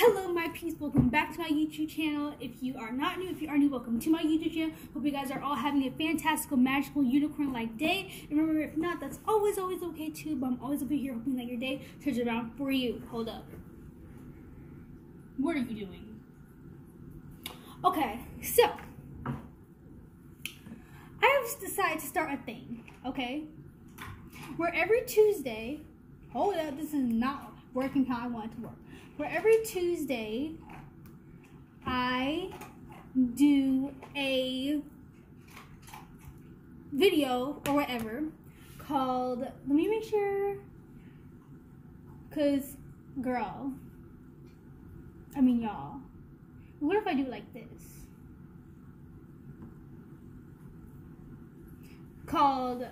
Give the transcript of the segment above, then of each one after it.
Hello my peeps, welcome back to my YouTube channel. If you are not new, if you are new, welcome to my YouTube channel. Hope you guys are all having a fantastical, magical, unicorn-like day. And remember, if not, that's always okay too, but I'm always over here hoping that your day turns around for you. Hold up. What are you doing? Okay, so I have decided to start a thing, okay? Where every Tuesday, hold up, this is not working how I want it to work. Where every Tuesday, I do a video or whatever called, let me make sure, because, y'all, what if I do it like this? Called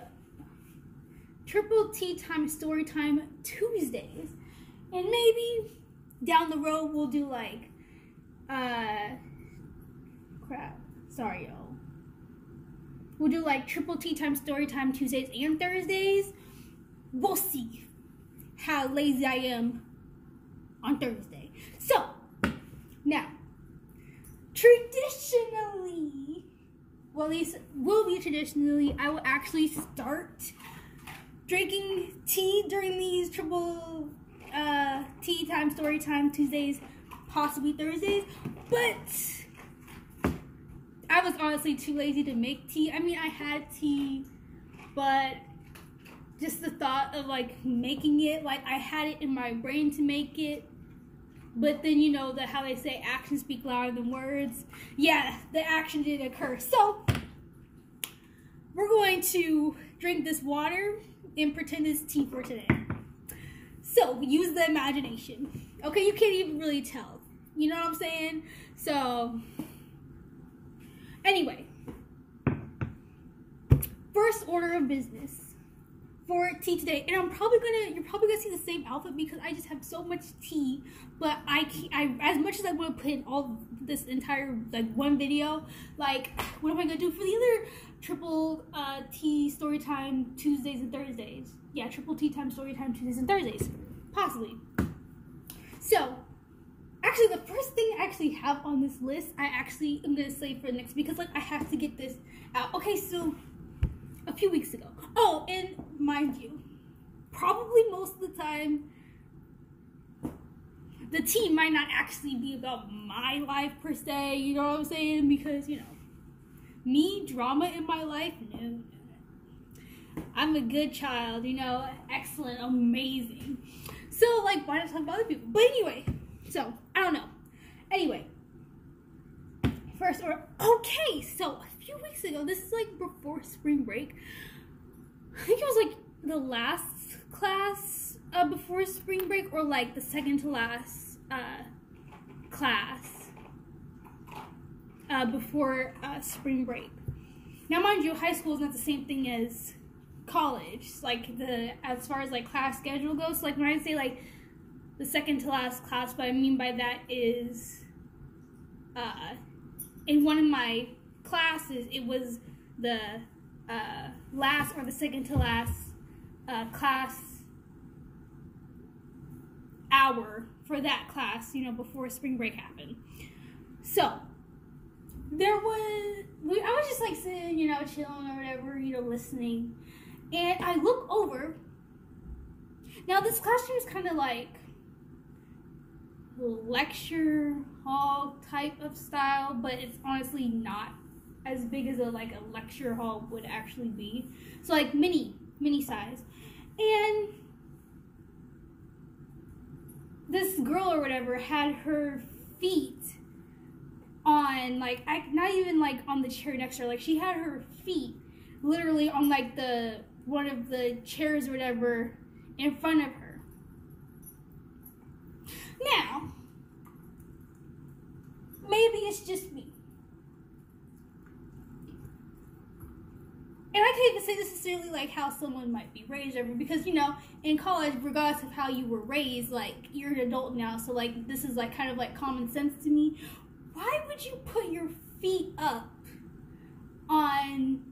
Triple T Time Story Time Tuesdays. And maybe down the road we'll do like, we'll do like Triple T Time Story Time Tuesdays and Thursdays. We'll see how lazy I am on Thursday. So, now, traditionally, well at least will be traditionally, I will actually start drinking tea during these Triple Tea Time Story Time Tuesdays, possibly Thursdays, but I was honestly too lazy to make tea. I mean, I had tea, but just the thought of like making it, like I had it in my brain to make it, but then you know how they say actions speak louder than words. Yeah, the action didn't occur. So we're going to drink this water and pretend it's tea for today. So, use the imagination. Okay, you can't even really tell. You know what I'm saying? So, anyway. First order of business for tea today. And you're probably gonna see the same outfit because I just have so much tea. But I as much as I want to put in all this entire, like, one video, like, what am I gonna do for the other Triple Tea Story Time Tuesdays and Thursdays? Yeah, Triple Tea Time Story Time Tuesdays and Thursdays. Possibly. So, actually, the first thing I actually have on this list, I actually am going to save for next because, like, I have to get this out. Okay, so, a few weeks ago. Oh, and mind you, probably most of the time, the tea might not actually be about my life per se, you know what I'm saying? Because, you know, me, drama in my life, no. I'm a good child, you know, excellent, amazing. So, like, why not talk about other people? But anyway, so, I don't know. Anyway, first order. Okay, so, a few weeks ago, this is, like, before spring break. I think it was, like, the last class before spring break, or, like, the second to last class before spring break. Now, mind you, high school is not the same thing as college, like, as far as, like, class schedule goes. So, like, when I say, like, the second to last class, what I mean by that is, in one of my classes, it was the last or the second to last class hour for that class, you know, before spring break happened. So, I was just, like, sitting, you know, chilling or whatever, you know, listening. And I look over. Now, this classroom is kind of like lecture hall type of style, but it's honestly not as big as a lecture hall would actually be. So, like, mini size. And this girl or whatever had her feet on, like, not even, like, on the chair next to her. Like, she had her feet literally on, like, one of the chairs or whatever in front of her. Now, maybe it's just me. And I can't even say necessarily, like, how someone might be raised over, because, you know, in college, regardless of how you were raised, like, you're an adult now, so, like, this is, like, kind of, like, common sense to me. Why would you put your feet up on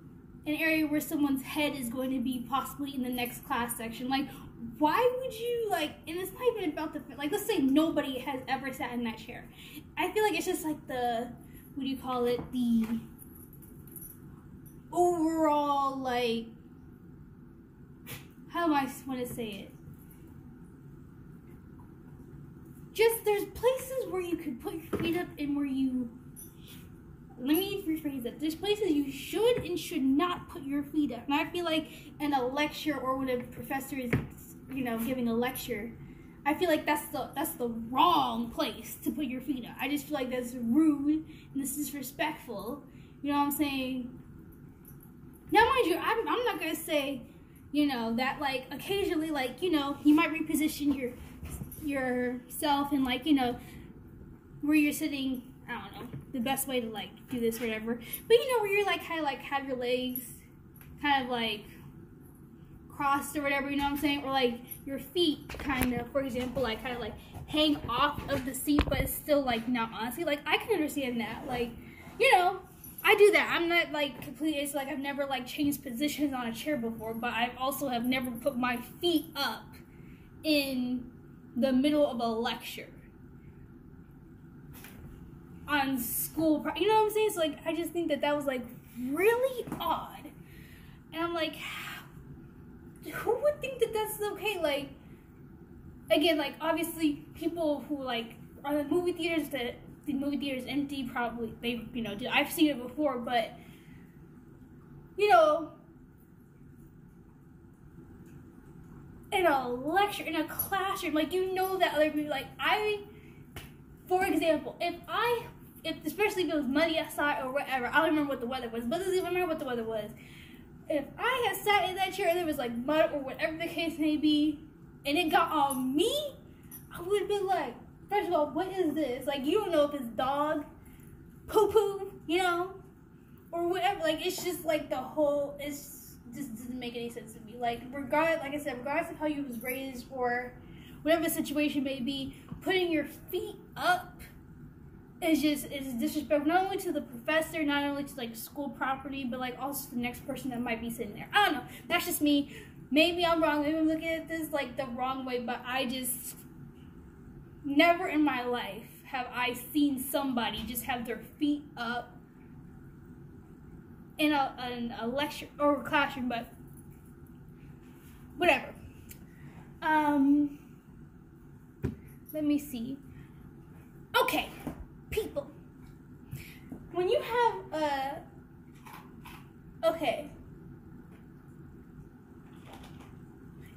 an area where someone's head is going to be possibly in the next class section? Like, why would you, like, and it's not even about the, like, let's say nobody has ever sat in that chair. I feel like it's just like the, what do you call it, the overall, like, how do I want to say it? Just, there's places where you could put your feet up and where you, let me rephrase it. There's places you should and should not put your feet up. And I feel like in a lecture or when a professor is, you know, giving a lecture, I feel like that's the wrong place to put your feet up. I just feel like that's rude and this is disrespectful. You know what I'm saying? Now, mind you, I'm not going to say, you know, that, like, occasionally, like, you know, you might reposition yourself and, like, you know, where you're sitting, I don't know, the best way to, like, do this or whatever. But, you know, where you're, like, kind of, like, have your legs kind of, like, crossed or whatever, you know what I'm saying? Or, like, your feet kind of, for example, like, kind of, like, hang off of the seat, but it's still, like, not honestly. Like, I can understand that. Like, you know, I do that. I'm not, like, completely, it's like I've never, like, changed positions on a chair before, but I also have never put my feet up in the middle of a lecture on school, you know what I'm saying? So, like, I just think that was, like, really odd. And I'm like, who would think that that's okay? Like, again, like, obviously, people who, like, are in movie theaters, that the movie theater's empty, probably, they, you know, I've seen it before, but, you know, in a lecture, in a classroom, like, you know that other people, like, for example, if especially if it was muddy outside or whatever, I don't remember what the weather was, but I don't remember what the weather was. If I had sat in that chair and there was, like, mud or whatever the case may be, and it got on me, I would have been like, first of all, what is this? Like, you don't know if it's dog poo-poo, you know, or whatever. Like, it's just, like, the whole, it's just doesn't make any sense to me. Like, like I said, regardless of how you was raised or whatever the situation may be, putting your feet up is disrespectful, not only to the professor, not only to, like, school property, but, like, also the next person that might be sitting there. I don't know. That's just me. Maybe I'm wrong. Maybe I'm looking at this, like, the wrong way, but I just, never in my life have I seen somebody just have their feet up in a lecture or a classroom, but whatever. Let me see. Okay, people. When you have okay.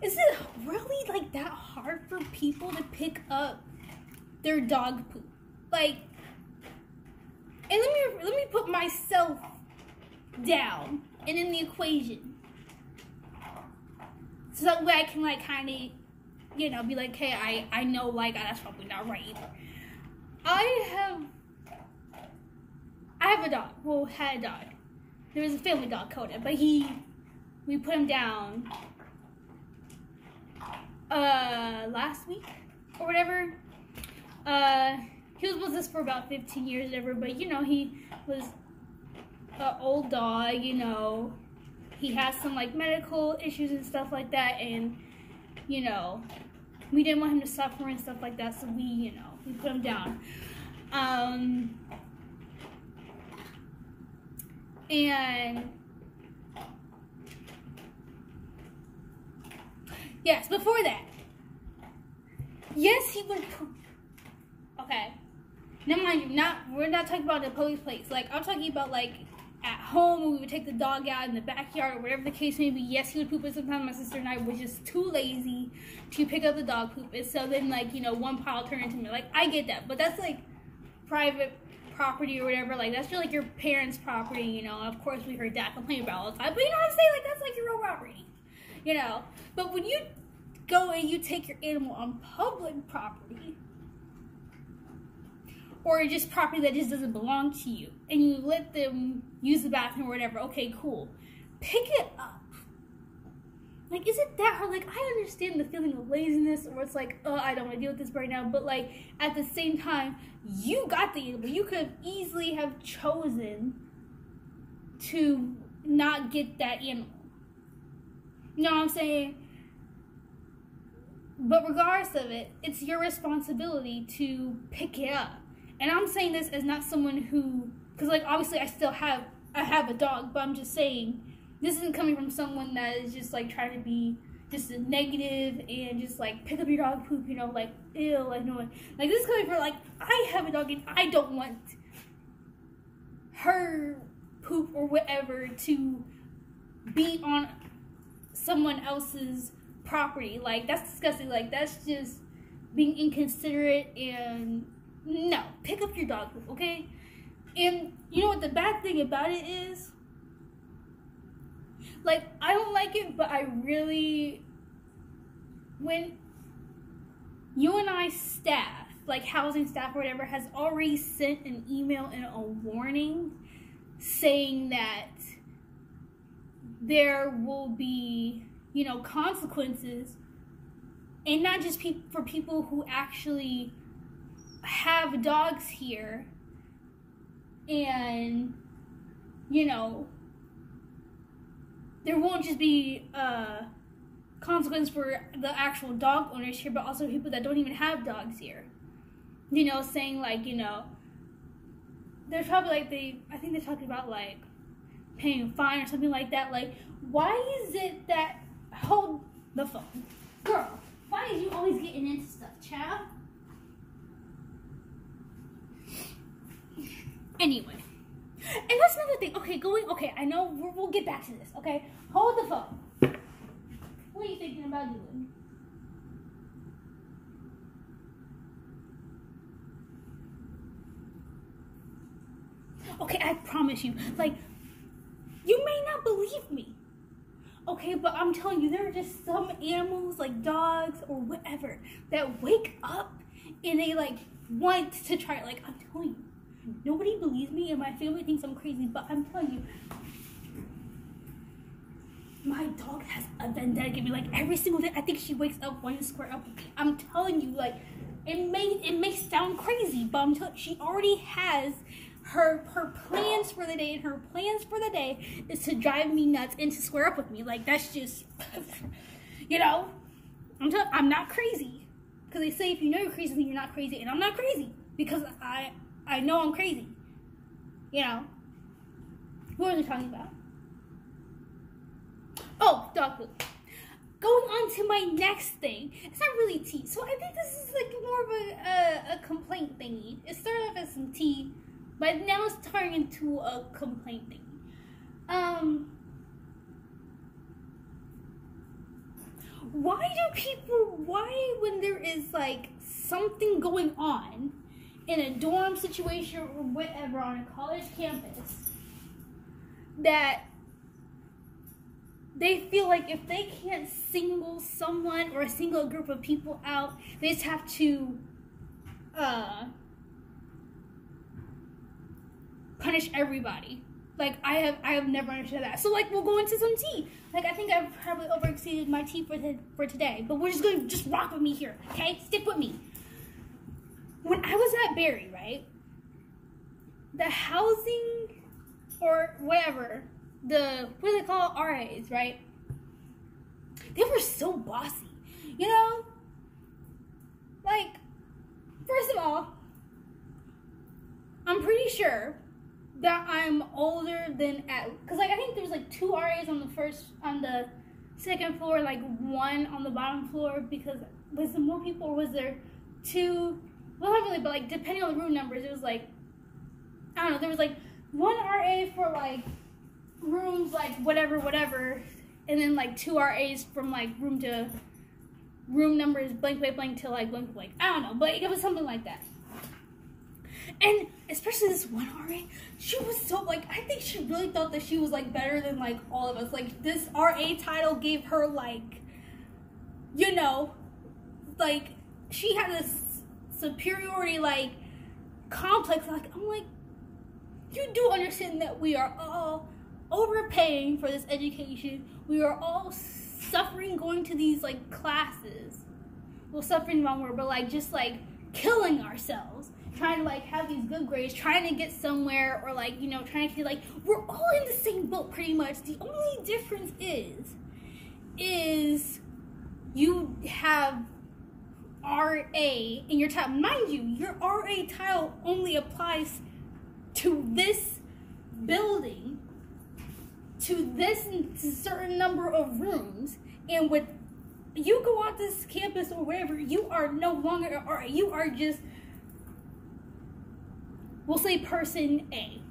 Is it really, like, that hard for people to pick up their dog poop? Like, and let me put myself down and in the equation, so that way I can, like, kind of, you know, be like, hey, I know, like, that's probably not right either. I have a dog. Well, had a dog. There was a family dog, Coda, but we put him down last week or whatever. He was with us for about 15 years or whatever, but, you know, he was an old dog, you know, he has some, like, medical issues and stuff like that, and, you know, we didn't want him to suffer and stuff like that, so we, you know, we put him down. And yes, before that, yes, he would poop. Okay. Now, mind you, we're not talking about the police place. Like, I'm talking about, like, at home, when we would take the dog out in the backyard or whatever the case may be. Yes, he would poop, but sometimes my sister and I were just too lazy to pick up the dog poop. And so then, like, you know, one pile turned into me. Like, I get that, but that's, like, private property or whatever. Like, that's like your parents' property, you know. Of course, we heard Dad complain about all the time, but you know what I'm saying? Like, that's, like, your own property, you know. But when you go and you take your animal on public property, or just property that just doesn't belong to you, and you let them use the bathroom or whatever, okay, cool. Pick it up. Like, is it that hard? Like, I understand the feeling of laziness, or it's like, oh, I don't want to deal with this right now, but, like, at the same time, you got the animal. You could easily have chosen to not get that animal. You know what I'm saying? But regardless of it, it's your responsibility to pick it up. And I'm saying this as not someone who, because like obviously I have a dog, but I'm just saying this isn't coming from someone that is just like trying to be just negative and just like pick up your dog poop, you know, like ew, like no one. Like this is coming from like I have a dog and I don't want her poop or whatever to be on someone else's property. Like that's disgusting. Like that's just being inconsiderate. And no, pick up your dog poop, okay? And you know what the bad thing about it is? Like, I don't like it, but I really, when UNI staff, like housing staff or whatever, has already sent an email and a warning saying that there will be, you know, consequences, and not just for people who actually have dogs here, and, you know, there won't just be consequence for the actual dog owners here, but also people that don't even have dogs here. You know, saying like, you know, there's probably like I think they're talking about like paying a fine or something like that. Like, why is it that, hold the phone. Girl, why is you always getting into stuff, child? Anyway. And that's another thing. Okay, I know we'll get back to this, okay? Hold the phone. What are you thinking about doing? Okay, I promise you. Like, you may not believe me. Okay, but I'm telling you, there are just some animals, like dogs or whatever, that wake up and they, like, want to try it. Like, I'm telling you. Nobody believes me, and my family thinks I'm crazy, but I'm telling you, my dog has a vendetta against me. Like, every single day, I think she wakes up wanting to square up with me. I'm telling you, like, it may sound crazy, but I'm telling you, she already has her plans for the day, and her plans for the day is to drive me nuts and to square up with me. Like, that's just, you know, I'm not crazy. Because they say if you know you're crazy, then you're not crazy, and I'm not crazy, because I know I'm crazy. You know. Who are they talking about? Oh, dog poop. Going on to my next thing. It's not really tea. So I think this is like more of a complaint thingy. It started off as some tea, but now it's turning into a complaint thingy. Why when there is like something going on in a dorm situation or whatever on a college campus, that they feel like if they can't single someone or single a group of people out, they just have to punish everybody. Like, I have never understood that. So, like, we'll go into some tea. Like, I think I've probably overexceeded my tea for today, but we're just going to rock with me here, okay? Stick with me. When I was at Barry, right, the housing or whatever, what do they call it? RAs, right? They were so bossy, you know? Like, first of all, I'm pretty sure that I'm older than because like I think there was like 2 RAs on the second floor, like 1 on the bottom floor, because was there more people or was there 2? Well, not really, but like depending on the room numbers, it was like, I don't know, there was like 1 RA for like rooms like whatever, and then like 2 RAs from like room numbers blank to like blank. I don't know, but it was something like that. And especially this one RA, she was so, like, I think she really thought that she was, like, better than, like, all of us. Like, this RA title gave her, like, you know, like, she had this superiority, like, complex. Like, I'm like, you do understand that we are all overpaying for this education. We are all suffering going to these, like, classes. Well, suffering is the wrong word, but, like, just, like, killing ourselves. Trying to, like, have these good grades, trying to get somewhere, or, like, you know, trying to, like, we're all in the same boat, pretty much. The only difference is you have RA in your title. Mind you, your RA title only applies to this building, to this certain number of rooms, and with you go out this campus or whatever, you are no longer an RA. You are just, we'll say person A,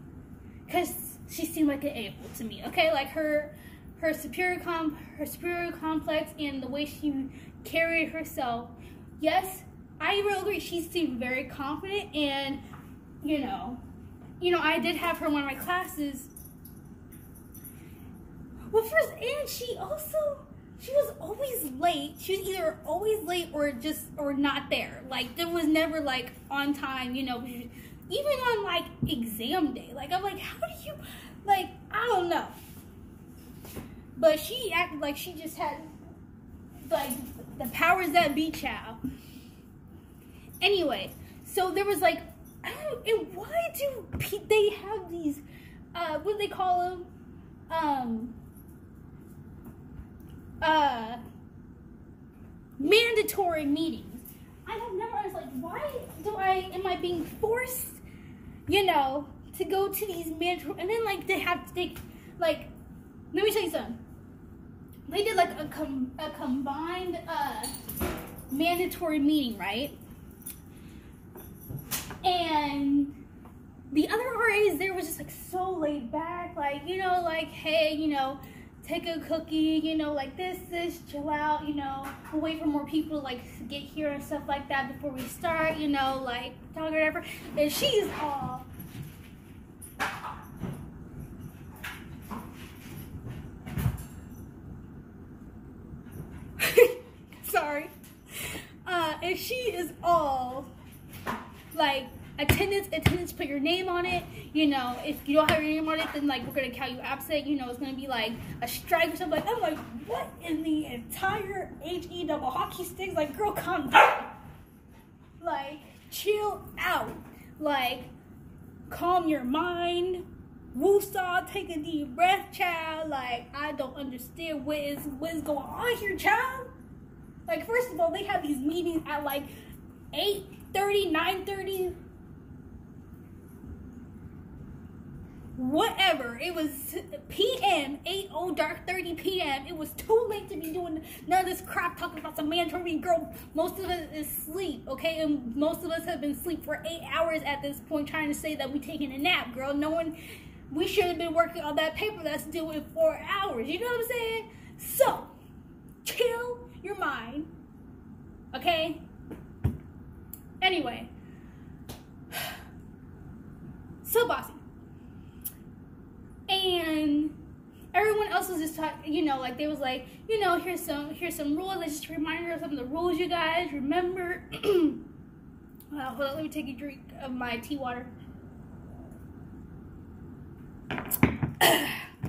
because she seemed like an A-hole to me. Okay, like her superior complex and the way she carried herself. Yes, I will agree. She seemed very confident, and you know, I did have her in one of my classes. Well, first, and she was always late. She was either always late or not there. Like, there was never like on time, you know, even on like exam day. Like, I'm like, how do you, like, I don't know. But she acted like she just had like the powers that be, child. Anyway, so there was like, I don't know, and why do they have these, what do they call them? Mandatory meetings. I have never understood, like, why am I being forced, you know, to go to these mandatory, and then like like, let me tell you something. They did like a combined mandatory meeting, right? And the other RAs there was just like so laid back, like, you know, like, hey, you know, take a cookie, you know, like this, chill out, you know, we'll wait for more people to like get here and stuff like that before we start, you know, like talk or whatever. And she's all sorry. And she is all like, attendance, put your name on it. You know, if you don't have your name on it, then like we're gonna count you absent. You know, it's gonna be like a strike or something. Like, I'm like, what in the entire HE double hockey sticks? Like, girl, calm down. Like, chill out. Like, calm your mind. Woosah, take a deep breath, child. Like, I don't understand what is going on here, child. Like, first of all, they have these meetings at like 8:30, 9:30. Whatever. It was PM, 8:00, dark 30 PM. It was too late to be doing none of this crap talking about some mandatory. Girl, most of it is sleep, okay? And most of us have been asleep for 8 hours at this point, trying to say that we taking a nap, girl. No one, we should have been working on that paper that's due in 4 hours. You know what I'm saying? So, chill your mind, okay? Anyway, so bossy. And everyone else was just talking, you know, like they was like, you know, here's some rules. Let's just remind you of some of the rules, you guys. Remember. Hold on, let me take a drink of my tea water.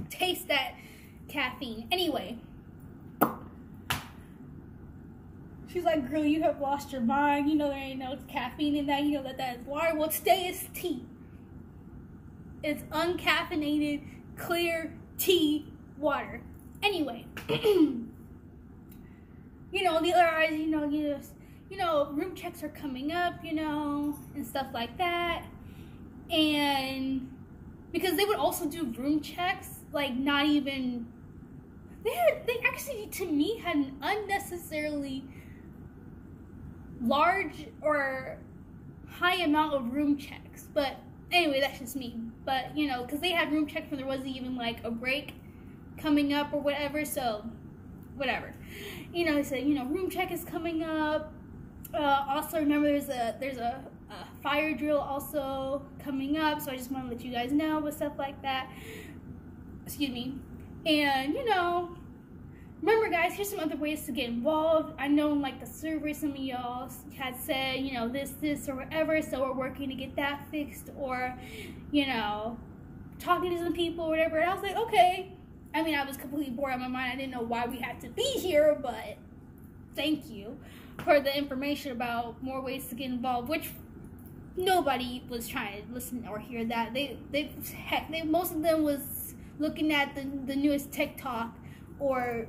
Taste that caffeine. Anyway. She's like, girl, you have lost your mind. You know there ain't no caffeine in that. You know that is water. Well, today is tea. It's uncaffeinated, clear tea water. Anyway, you know, the other eyes, you know, room checks are coming up, you know, and stuff like that. And because they would also do room checks, like not even, they actually, to me, had an unnecessarily large or high amount of room checks. But anyway, that's just me. But, you know, because they had room checks when there wasn't even like a break coming up or whatever, so whatever. You know, they said, you know, room check is coming up. Also, remember there's a fire drill also coming up, so I just want to let you guys know with stuff like that. Excuse me. And, you know, remember, guys, here's some other ways to get involved. I know in like the survey some of y'all had said, you know, this or whatever, so we're working to get that fixed, or, you know, talking to some people or whatever. And I was like, okay. I mean, I was completely bored out of my mind. I didn't know why we had to be here, but thank you for the information about more ways to get involved, which nobody was trying to listen or hear that. They most of them was looking at the newest TikTok, or,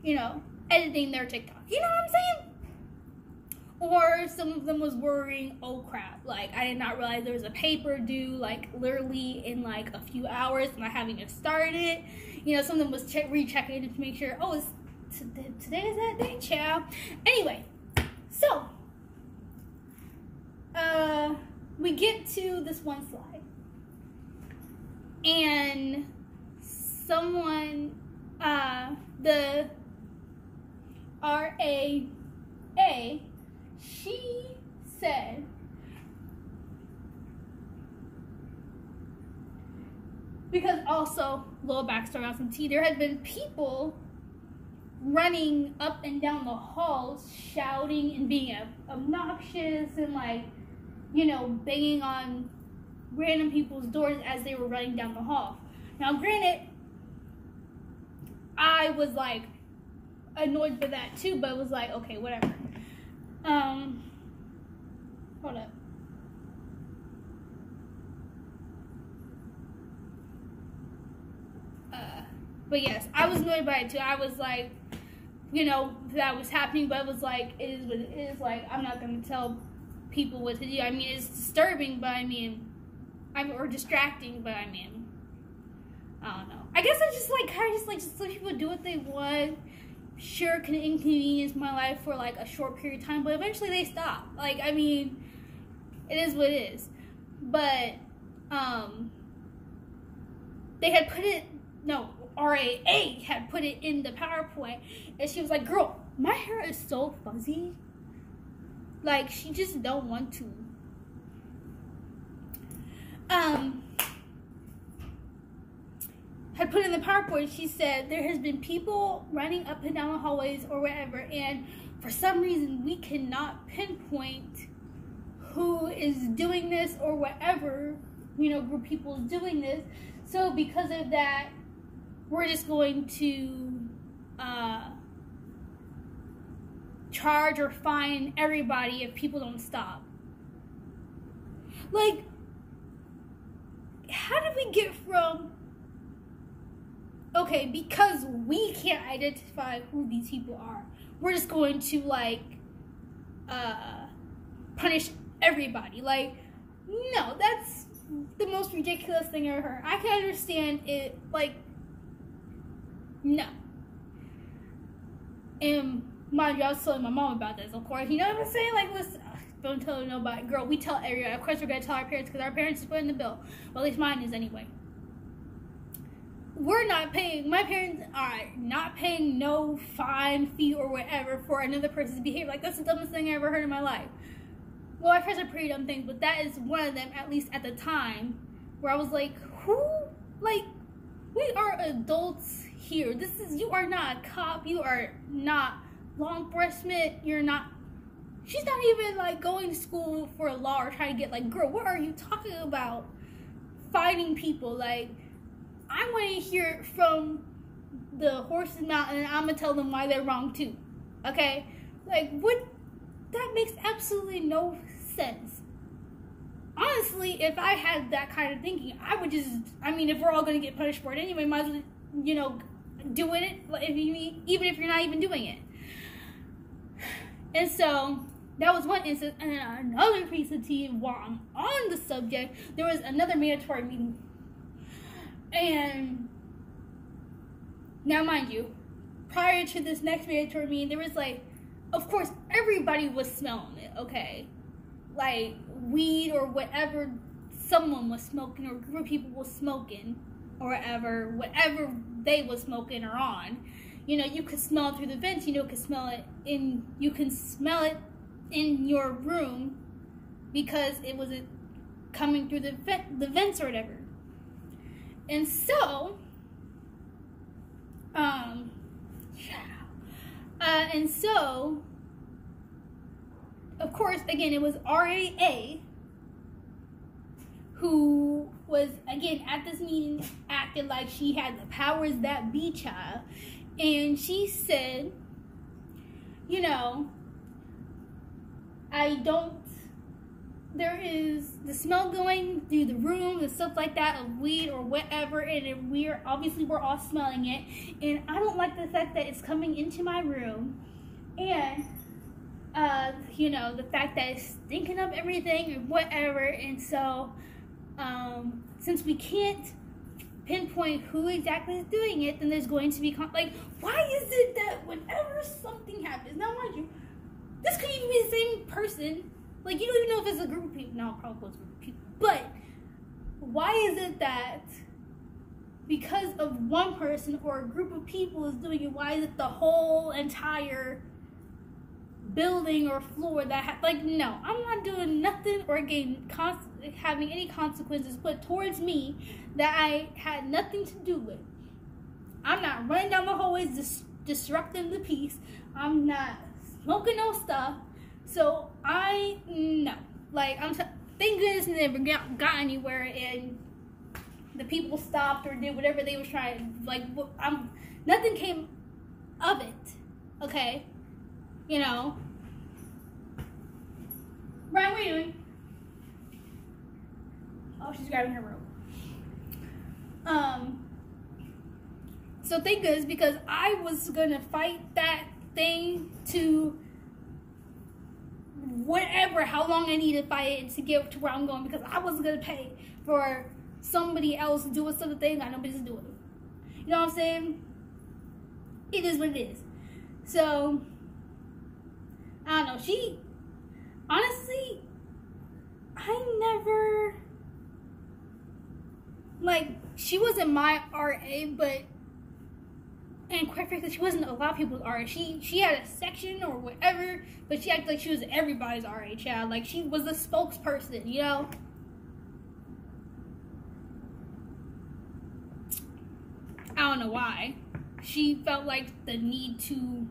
you know, editing their TikTok. You know what I'm saying? Or some of them was worrying, oh crap, like I did not realize there was a paper due like literally in like a few hours and I haven't even started it. You know, some of them was rechecking to make sure, oh, today is that day, child. Anyway, so we get to this one slide and someone, the RAA, she said, because also, little backstory on some tea, there had been people running up and down the halls, shouting and being obnoxious and like, you know, banging on random people's doors as they were running down the hall. Now, granted, I was like annoyed by that too, but it was like, okay, whatever. Hold up. But yes, I was annoyed by it too. I was like, you know, that was happening, but it was like, it is what it is. Like, I'm not going to tell people what to do. I mean, it's disturbing, but I mean, or distracting, but I mean, I don't know. I guess I just like, kind of just like, just let people do what they want. Sure, can inconvenience my life for like a short period of time, but eventually they stop. Like, I mean, it is what it is. But, they had put it, no, RAA had put it in the PowerPoint, and she was like, girl, my hair is so fuzzy. Like, she just don't want to. Had put in the PowerPoint, she said, there has been people running up and down the hallways or wherever, and for some reason, we cannot pinpoint who is doing this or whatever, you know, group of people is doing this. So because of that, we're just going to charge or fine everybody if people don't stop. Like, how did we get from, okay, because we can't identify who these people are, we're just going to, like, punish everybody? Like, no, that's the most ridiculous thing I've ever heard. I can understand it, like, no. And mind you, I was telling my mom about this, of course. You know what I'm saying? Like, listen, don't tell nobody. Girl, we tell everyone. Of course, we're going to tell our parents because our parents is putting the bill. Well, at least mine is anyway. We're not paying, my parents are not paying no fine, fee, or whatever for another person's behavior. Like, that's the dumbest thing I ever heard in my life. Well, my parents are pretty dumb things, but that is one of them, at least at the time, where I was like, who? Like, we are adults here. This is, you are not a cop. You are not law enforcement. You're not, she's not even, like, going to school for law or trying to get, like, girl, what are you talking about? Fighting people, like, I want to hear it from the horse's mouth, and I'm going to tell them why they're wrong, too. Okay? Like, what? That makes absolutely no sense. Honestly, if I had that kind of thinking, I would just, I mean, if we're all going to get punished for it anyway, might as well, you know, doing it, even if you're not even doing it. And so, that was one instance. And then another piece of tea, while I'm on the subject, there was another mandatory meeting. And now, mind you, prior to this next mandatory meeting, there was like, of course, everybody was smelling it, okay? Like, weed or whatever someone was smoking or a group of people was smoking or whatever they was smoking or on. You know, you could smell it through the vents, you know, you can smell it in your room because it wasn't coming through the vents or whatever. And so, of course, again, it was RAA who was, again, at this meeting, acted like she had the powers that be, child. And she said, you know, there is the smell going through the room and stuff like that of weed or whatever, and we're all smelling it, and I don't like the fact that it's coming into my room, and the fact that it's thinking of everything or whatever. And so, since we can't pinpoint who exactly is doing it, then there's going to be why is it that whenever something happens, now mind you, this could even be the same person, like you don't even know if it's a group of people. No, probably it's a group of people. But why is it that because of one person or a group of people is doing it, why is it the whole entire building or floor that no, I'm not doing nothing or having any consequences put towards me that I had nothing to do with. I'm not running down the hallways disrupting the peace. I'm not smoking no stuff. So thank goodness they never got anywhere and the people stopped or did whatever they were trying. Nothing came of it. Okay, Ryan, what are you doing? Oh, she's grabbing her robe. So thank goodness, because I was gonna fight that thing to how long I needed to fight it to get to where I'm going, because I wasn't gonna pay for somebody else doing something thing that nobody's doing. You know what I'm saying? It is what it is. So I don't know. Honestly, I never, she wasn't my RA, and quite frankly, she wasn't a lot of people's RA. She had a section or whatever, but she acted like she was everybody's RA child. Like, she was the spokesperson, I don't know why. She felt like the need to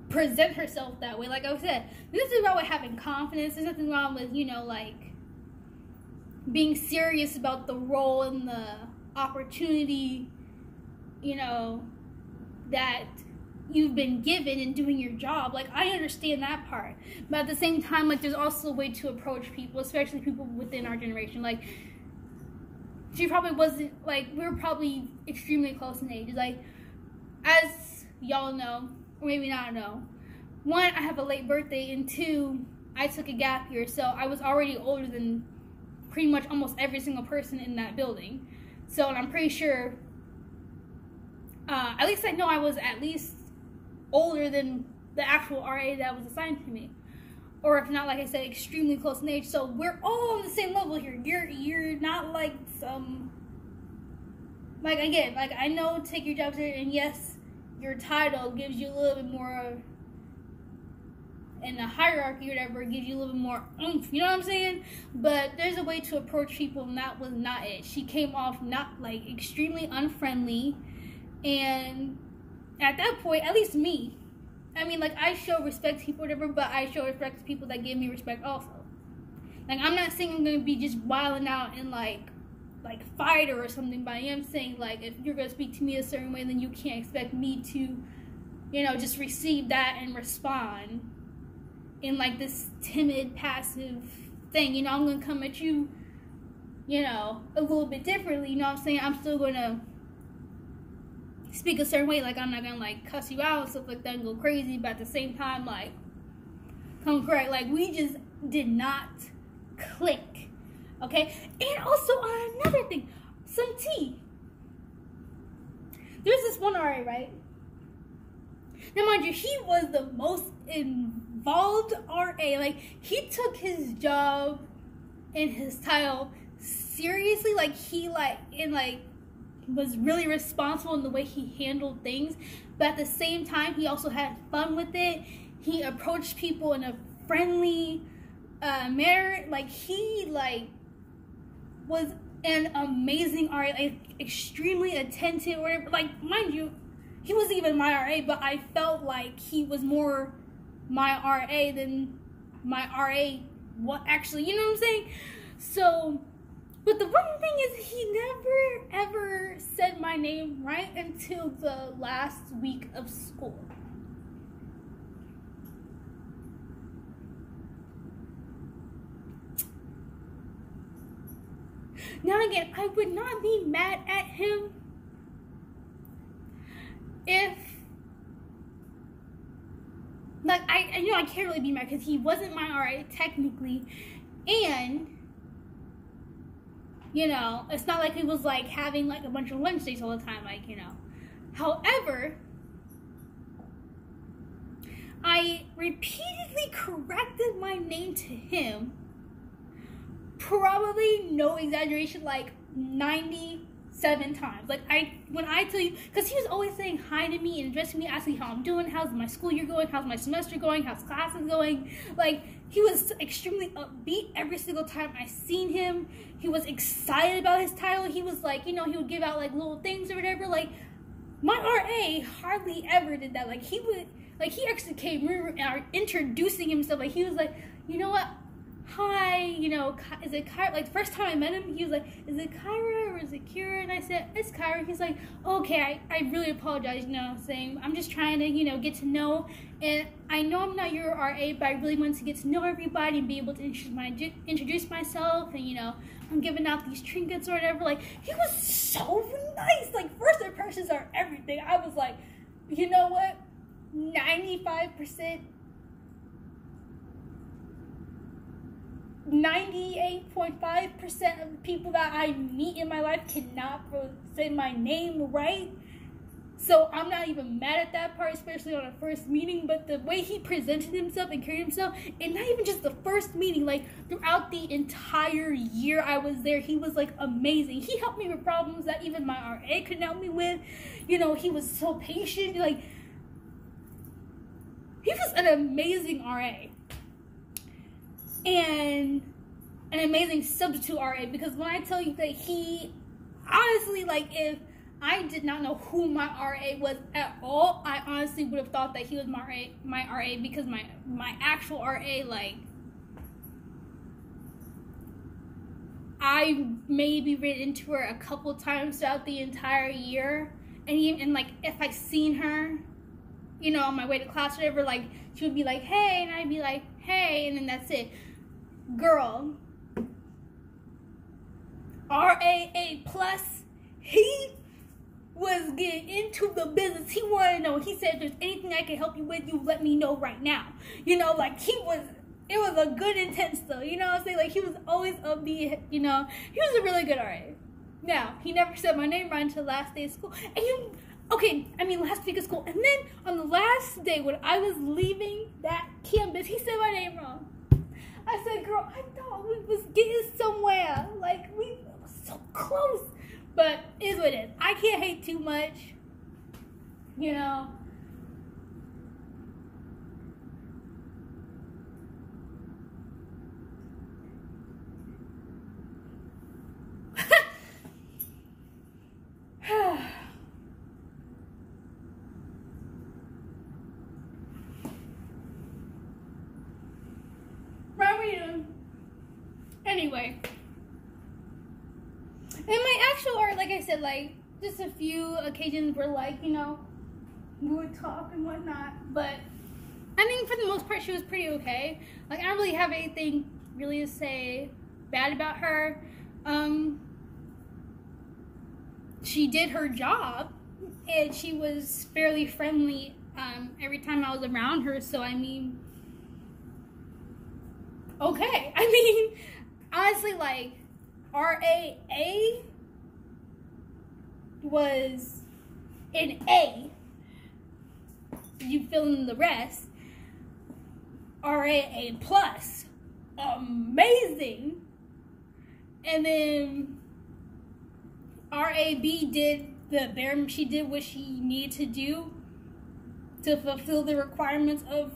present herself that way. Like I said, there's nothing wrong with having confidence. There's nothing wrong with, being serious about the role and the opportunity, that you've been given in doing your job. I understand that part. But at the same time, there's also a way to approach people, especially people within our generation. She probably wasn't, we were probably extremely close in age. As y'all know, or maybe not know, one, I have a late birthday, and two, I took a gap year, so I was already older than pretty much almost every single person in that building. So, and I'm pretty sure, at least I know I was at least older than the actual RA that was assigned to me. Or if not, like I said, extremely close in age. So we're all on the same level here. You're not some, again, I know take your job serious, and yes, your title gives you a little bit more, in the hierarchy or whatever, it gives you a little bit more oomph, you know what I'm saying? But there's a way to approach people, and that was not it. She came off extremely unfriendly, and at that point, at least me, I show respect to people, whatever, but I show respect to people that give me respect also. I'm not saying I'm gonna be just wilding out and fight her or something, but I am saying if you're gonna speak to me a certain way, then you can't expect me to, just receive that and respond in this timid, passive thing. I'm gonna come at you, a little bit differently. You know what I'm saying? I'm still gonna speak a certain way. I'm not gonna cuss you out and stuff like that and go crazy, but at the same time, come correct. We just did not click. Okay? And also another thing, some tea. There's this one RA, right? Now mind you, he was the most involved RA. He took his job and his title seriously. He was really responsible in the way he handled things, but at the same time, he also had fun with it. He approached people in a friendly manner. He was an amazing RA, extremely attentive, whatever. Mind you, he wasn't even my RA, but I felt like he was more my RA than my RA. What actually, you know what I'm saying? So, but the one thing is, he never ever said my name right until the last week of school. Now again, I would not be mad at him if, can't really be mad because he wasn't my RA technically, and you know, it's not like he was like having like a bunch of lunch dates all the time, like, you know. However, I repeatedly corrected my name to him, probably no exaggeration, like 97 times. Like, when I tell you, because he was always saying hi to me and addressing me, asking how I'm doing, how's my school year going, how's my semester going, how's classes going. Like, he was extremely upbeat every single time I seen him. He was excited about his title. He was like, you know, he would give out like little things or whatever. Like, my RA hardly ever did that. Like, he would, like, he actually came introducing himself. Like, he was like, you know what? Hi, you know, is it Kyra? Like, the first time I met him, he was like, is it Kyra or is it Kira? And I said, it's Kyra. He's like, okay, I really apologize, you know, saying, I'm just trying to, you know, get to know, and I know I'm not your RA, but I really want to get to know everybody and be able to introduce myself, and, you know, I'm giving out these trinkets or whatever. Like, he was so nice. Like, first impressions are everything. I was like, you know what? 95%, 98.5% of the people that I meet in my life cannot say my name right. So I'm not even mad at that part, especially on a first meeting. But the way he presented himself and carried himself, and not even just the first meeting, like throughout the entire year I was there, he was like amazing. He helped me with problems that even my RA couldn't help me with. You know, he was so patient. Like, he was an amazing RA. And an amazing substitute RA, because when I tell you that he, honestly, like, if I did not know who my RA was at all, I honestly would have thought that he was my RA, because my actual RA, like, I maybe ran into her a couple times throughout the entire year, and like, if I seen her, you know, on my way to class or whatever, like, she would be like, hey, and I'd be like, hey, and then that's it. Girl, RAA plus, he was getting into the business. He wanted to know. He said, if there's anything I can help you with, you let me know right now. You know, like, it was a good intense though. You know what I'm saying? Like, he was always upbeat, you know. He was a really good RA. Now, he never said my name right until the last day of school. And last week of school. And then on the last day when I was leaving that campus, he said my name wrong. I said, girl, I thought we was getting somewhere. Like, we were so close. But it is what it is. I can't hate too much. You know. Anyway, in my actual art, like I said, like, just a few occasions where, like, you know, we would talk and whatnot, but I think for the most part she was pretty okay. Like, I don't really have anything really to say bad about her. She did her job, and she was fairly friendly every time I was around her, so I mean, okay. I mean, honestly, like, RAA was an A. You fill in the rest. RAA plus, amazing. And then RAB did the bare. She did what she needed to do to fulfill the requirements of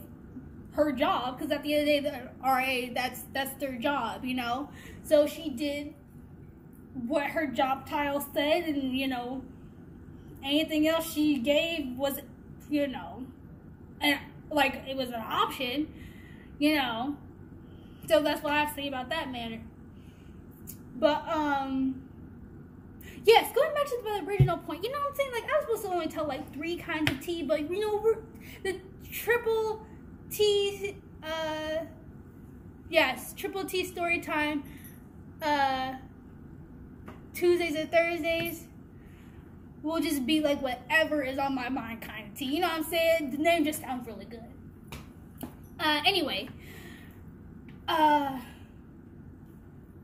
her job, because at the end of the day, the RA, that's their job, you know. So she did what her job title said, and, you know, anything else she gave was, you know, and like, it was an option, you know. So that's what I have to say about that matter. But yes, going back to the original point, you know what I'm saying? Like, I was supposed to only tell like 3 kinds of tea, but, you know, the triple T, yes, triple T story time, Tuesdays and Thursdays will just be like whatever is on my mind kind of tea. You know what I'm saying? The name just sounds really good. Anyway,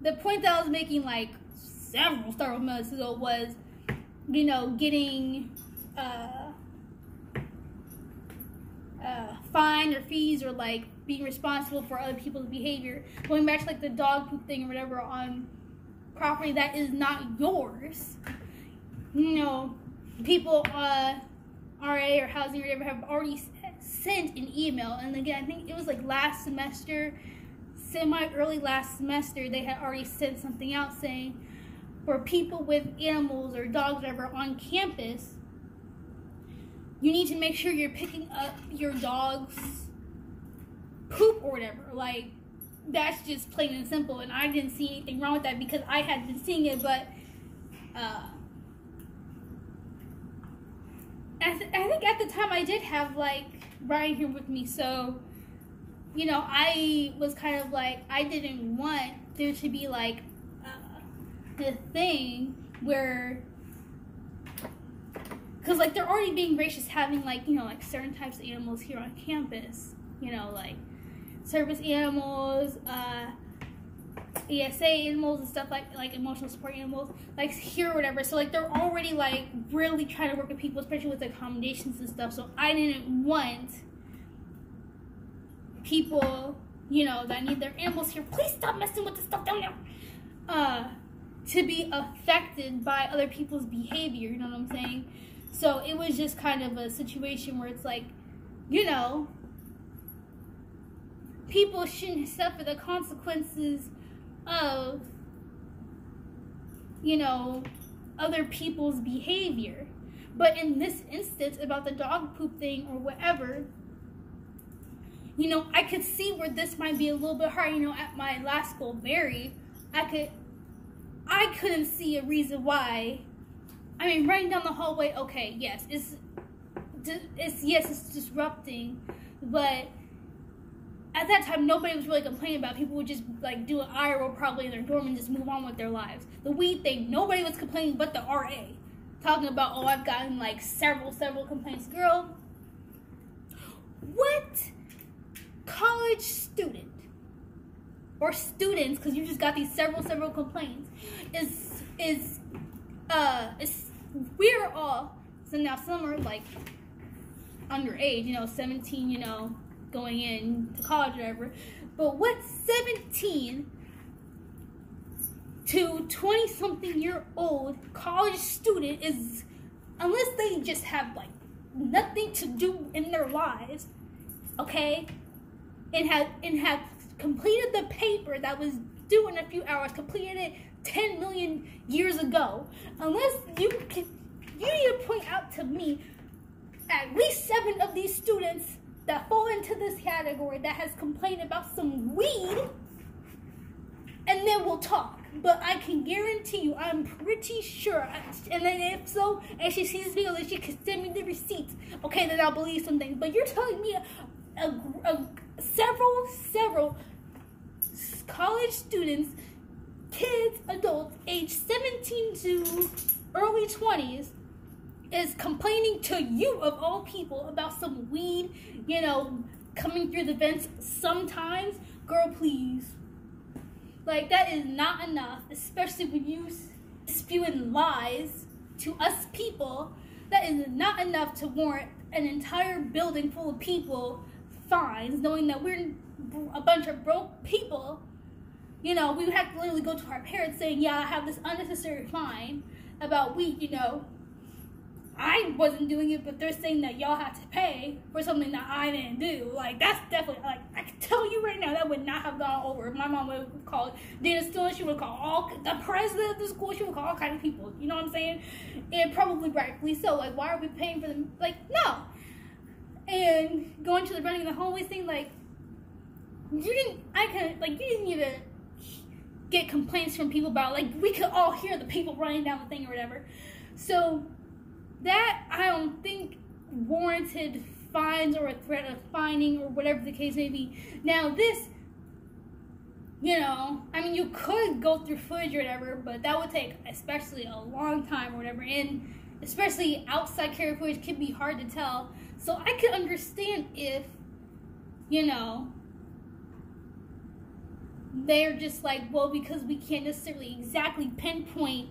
the point that I was making like several months ago was, you know, getting fine or fees or like being responsible for other people's behavior. Going back to like the dog poop thing or whatever on property that is not yours. You know, people, RA or housing or whatever have already sent an email. And again, I think it was like last semester, early last semester, they had already sent something out saying for people with animals or dogs or whatever on campus, you need to make sure you're picking up your dog's poop or whatever. Like, that's just plain and simple. And I didn't see anything wrong with that because I had been seeing it, but I think at the time I did have like Ryan here with me, so you know, I was kind of like, I didn't want there to be like the thing where, because like they're already being gracious having like, you know, like certain types of animals here on campus, you know, like service animals, ESA animals and stuff, like emotional support animals, like here or whatever. So like they're already like really trying to work with people, especially with accommodations and stuff. So I didn't want people, you know, that need their animals here, please stop messing with the stuff down there, to be affected by other people's behavior, you know what I'm saying? So it was just kind of a situation where it's like, you know, people shouldn't suffer the consequences of, you know, other people's behavior. But in this instance, about the dog poop thing or whatever, you know, I could see where this might be a little bit hard. You know, at my last school, Barry, I couldn't see a reason why. I mean, running down the hallway, okay, yes, it's disrupting, but at that time, nobody was really complaining about it. People would just like do an eye roll probably in their dorm and just move on with their lives. The weed thing, nobody was complaining but the RA, talking about, oh, I've gotten like several complaints. Girl, what college student or students, because you just got these several complaints, is we're all, so now some are like underage, you know, 17, you know, going in to college or whatever, but what 17 to 20 something year old college student is, unless they just have like nothing to do in their lives, okay, and have completed the paper that was due in a few hours, completed it 10 million years ago, unless you need to point out to me at least 7 of these students that fall into this category that has complained about some weed, and then we'll talk. But I can guarantee you, I'm pretty sure, and then if so, and she sees this video, then she can send me the receipts, okay, then I'll believe some things. But you're telling me several college students, kids, adults, age 17 to early 20s, is complaining to you, of all people, about some weed, you know, coming through the vents sometimes. Girl, please. Like, that is not enough, especially when you spewing lies to us people. That is not enough to warrant an entire building full of people fines, knowing that we're a bunch of broke people. You know, we would have to literally go to our parents saying, yeah, I have this unnecessary fine about weed, you know. I wasn't doing it, but they're saying that y'all have to pay for something that I didn't do. Like, that's definitely, like, I can tell you right now, that would not have gone over. My mom would have called Dana Stone, she would have called the president of the school, she would call all kinds of people, you know what I'm saying? And probably rightfully so. Like, why are we paying for them? Like, no. And going to the running the hallways thing, like, you didn't even get complaints from people about, like, we could all hear the people running down the thing or whatever. So that, I don't think, warranted fines or a threat of fining or whatever the case may be. Now this, you know, I mean, you could go through footage or whatever, but that would take especially a long time or whatever, and especially outside camera footage can be hard to tell. So I could understand if you know, they're just like, well, because we can't necessarily exactly pinpoint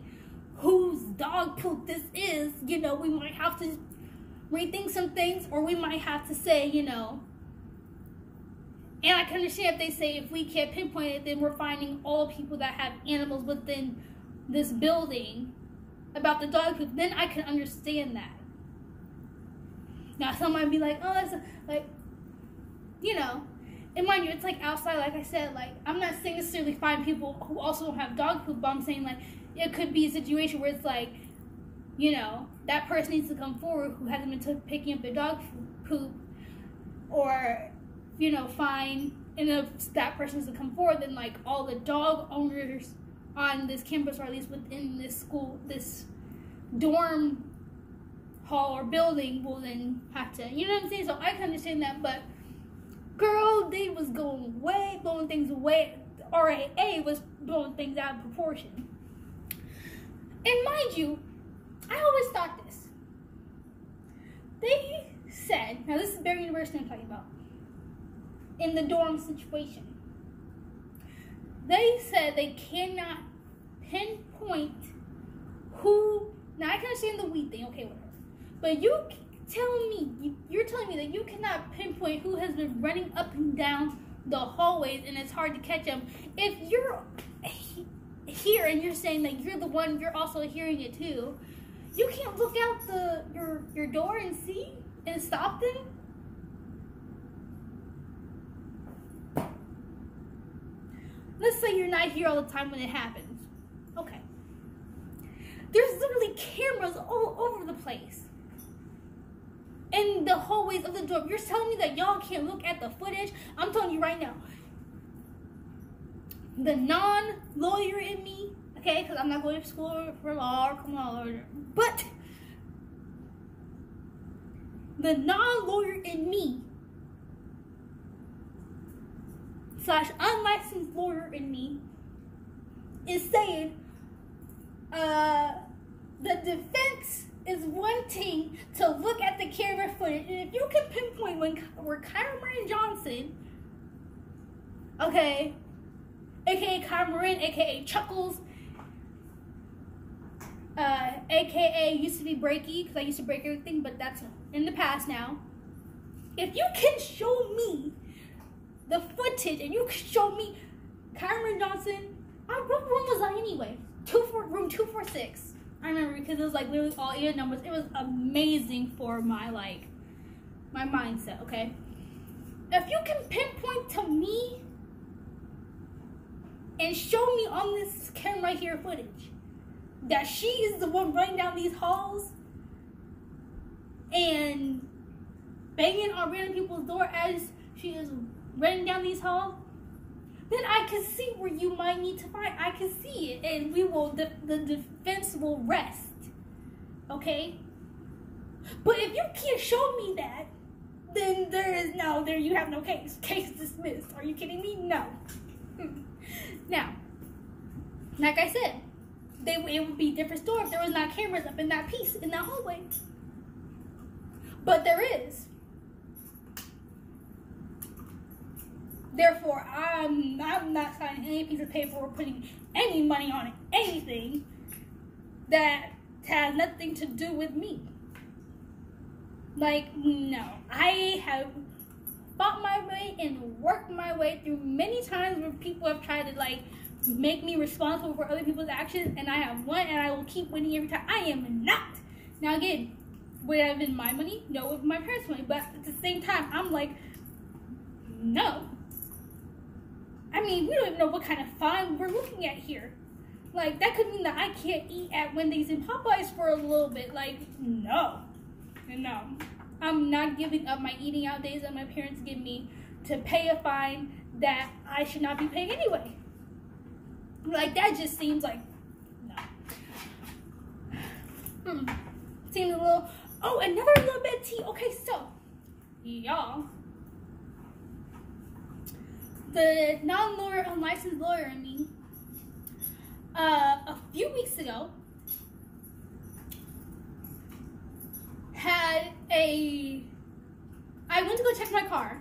whose dog poop this is, you know, we might have to rethink some things, or we might have to say, you know, and I can understand if they say if we can't pinpoint it, then we're finding all people that have animals within this building about the dog poop. Then I can understand that. Now, some might be like, oh, that's like, you know, and mind you, it's like outside, like I said, like, I'm not saying necessarily find people who also don't have dog poop, but I'm saying, like, it could be a situation where it's like, you know, that person needs to come forward who hasn't been picking up their dog poop, or, you know, fine, and if that person doesn't come forward, then, like, all the dog owners on this campus, or at least within this school, this dorm hall or building, will then have to, you know what I'm saying? So I can understand that, but girl, they was blowing things away. RAA was blowing things out of proportion. And mind you, I always thought this. They said, now this is Barry University I'm talking about, in the dorm situation, they said they cannot pinpoint who, now I can understand the weed thing, okay, whatever, but you're telling me that you cannot pinpoint who has been running up and down the hallways, and it's hard to catch them. If you're here and you're saying that you're the one, you're also hearing it too, you can't look out your door and see and stop them? Let's say you're not here all the time when it happens. Okay. There's literally cameras all over the place in the hallways of the dorm. You're telling me that y'all can't look at the footage? I'm telling you right now, the non-lawyer in me, okay, because I'm not going to school for law or criminal law, but the non-lawyer in me / unlicensed lawyer in me is saying the defense is wanting to look at the camera footage, and if you can pinpoint where Kyra Johnson, okay, aka Kyra, aka Chuckles, aka used to be Breaky, because I used to break everything, but that's in the past now. If you can show me the footage, and you can show me Kyra Johnson, what room was I anyway? Room 246. I remember, because it was like literally all 8 numbers. It was amazing for my mindset, okay? If you can pinpoint to me and show me on this camera right here footage that she is the one running down these halls and banging on random people's door as she is running down these halls, then I can see where you might need to find. I can see it, and we will. The defense will rest. Okay. But if you can't show me that, then there you have no case. Case dismissed. Are you kidding me? No. Now, like I said, it would be a different story if there was not cameras up in that piece in that hallway. But there is. Therefore, I'm not signing any piece of paper or putting any money on it, anything that has nothing to do with me. Like, no. I have fought my way and worked my way through many times where people have tried to, like, make me responsible for other people's actions, and I have won, and I will keep winning every time. I am not. Now, again, would it have been my money? No, it was my parents' money. But at the same time, I'm like, no. I mean, we don't even know what kind of fine we're looking at here. Like, that could mean that I can't eat at Wendy's and Popeyes for a little bit. Like, no. No. I'm not giving up my eating out days that my parents give me to pay a fine that I should not be paying anyway. Like, that just seems like, no. Seems a little, oh, another little bit of tea. Okay, so, y'all. The non-lawyer, unlicensed lawyer in me, a few weeks ago, I went to go check my car,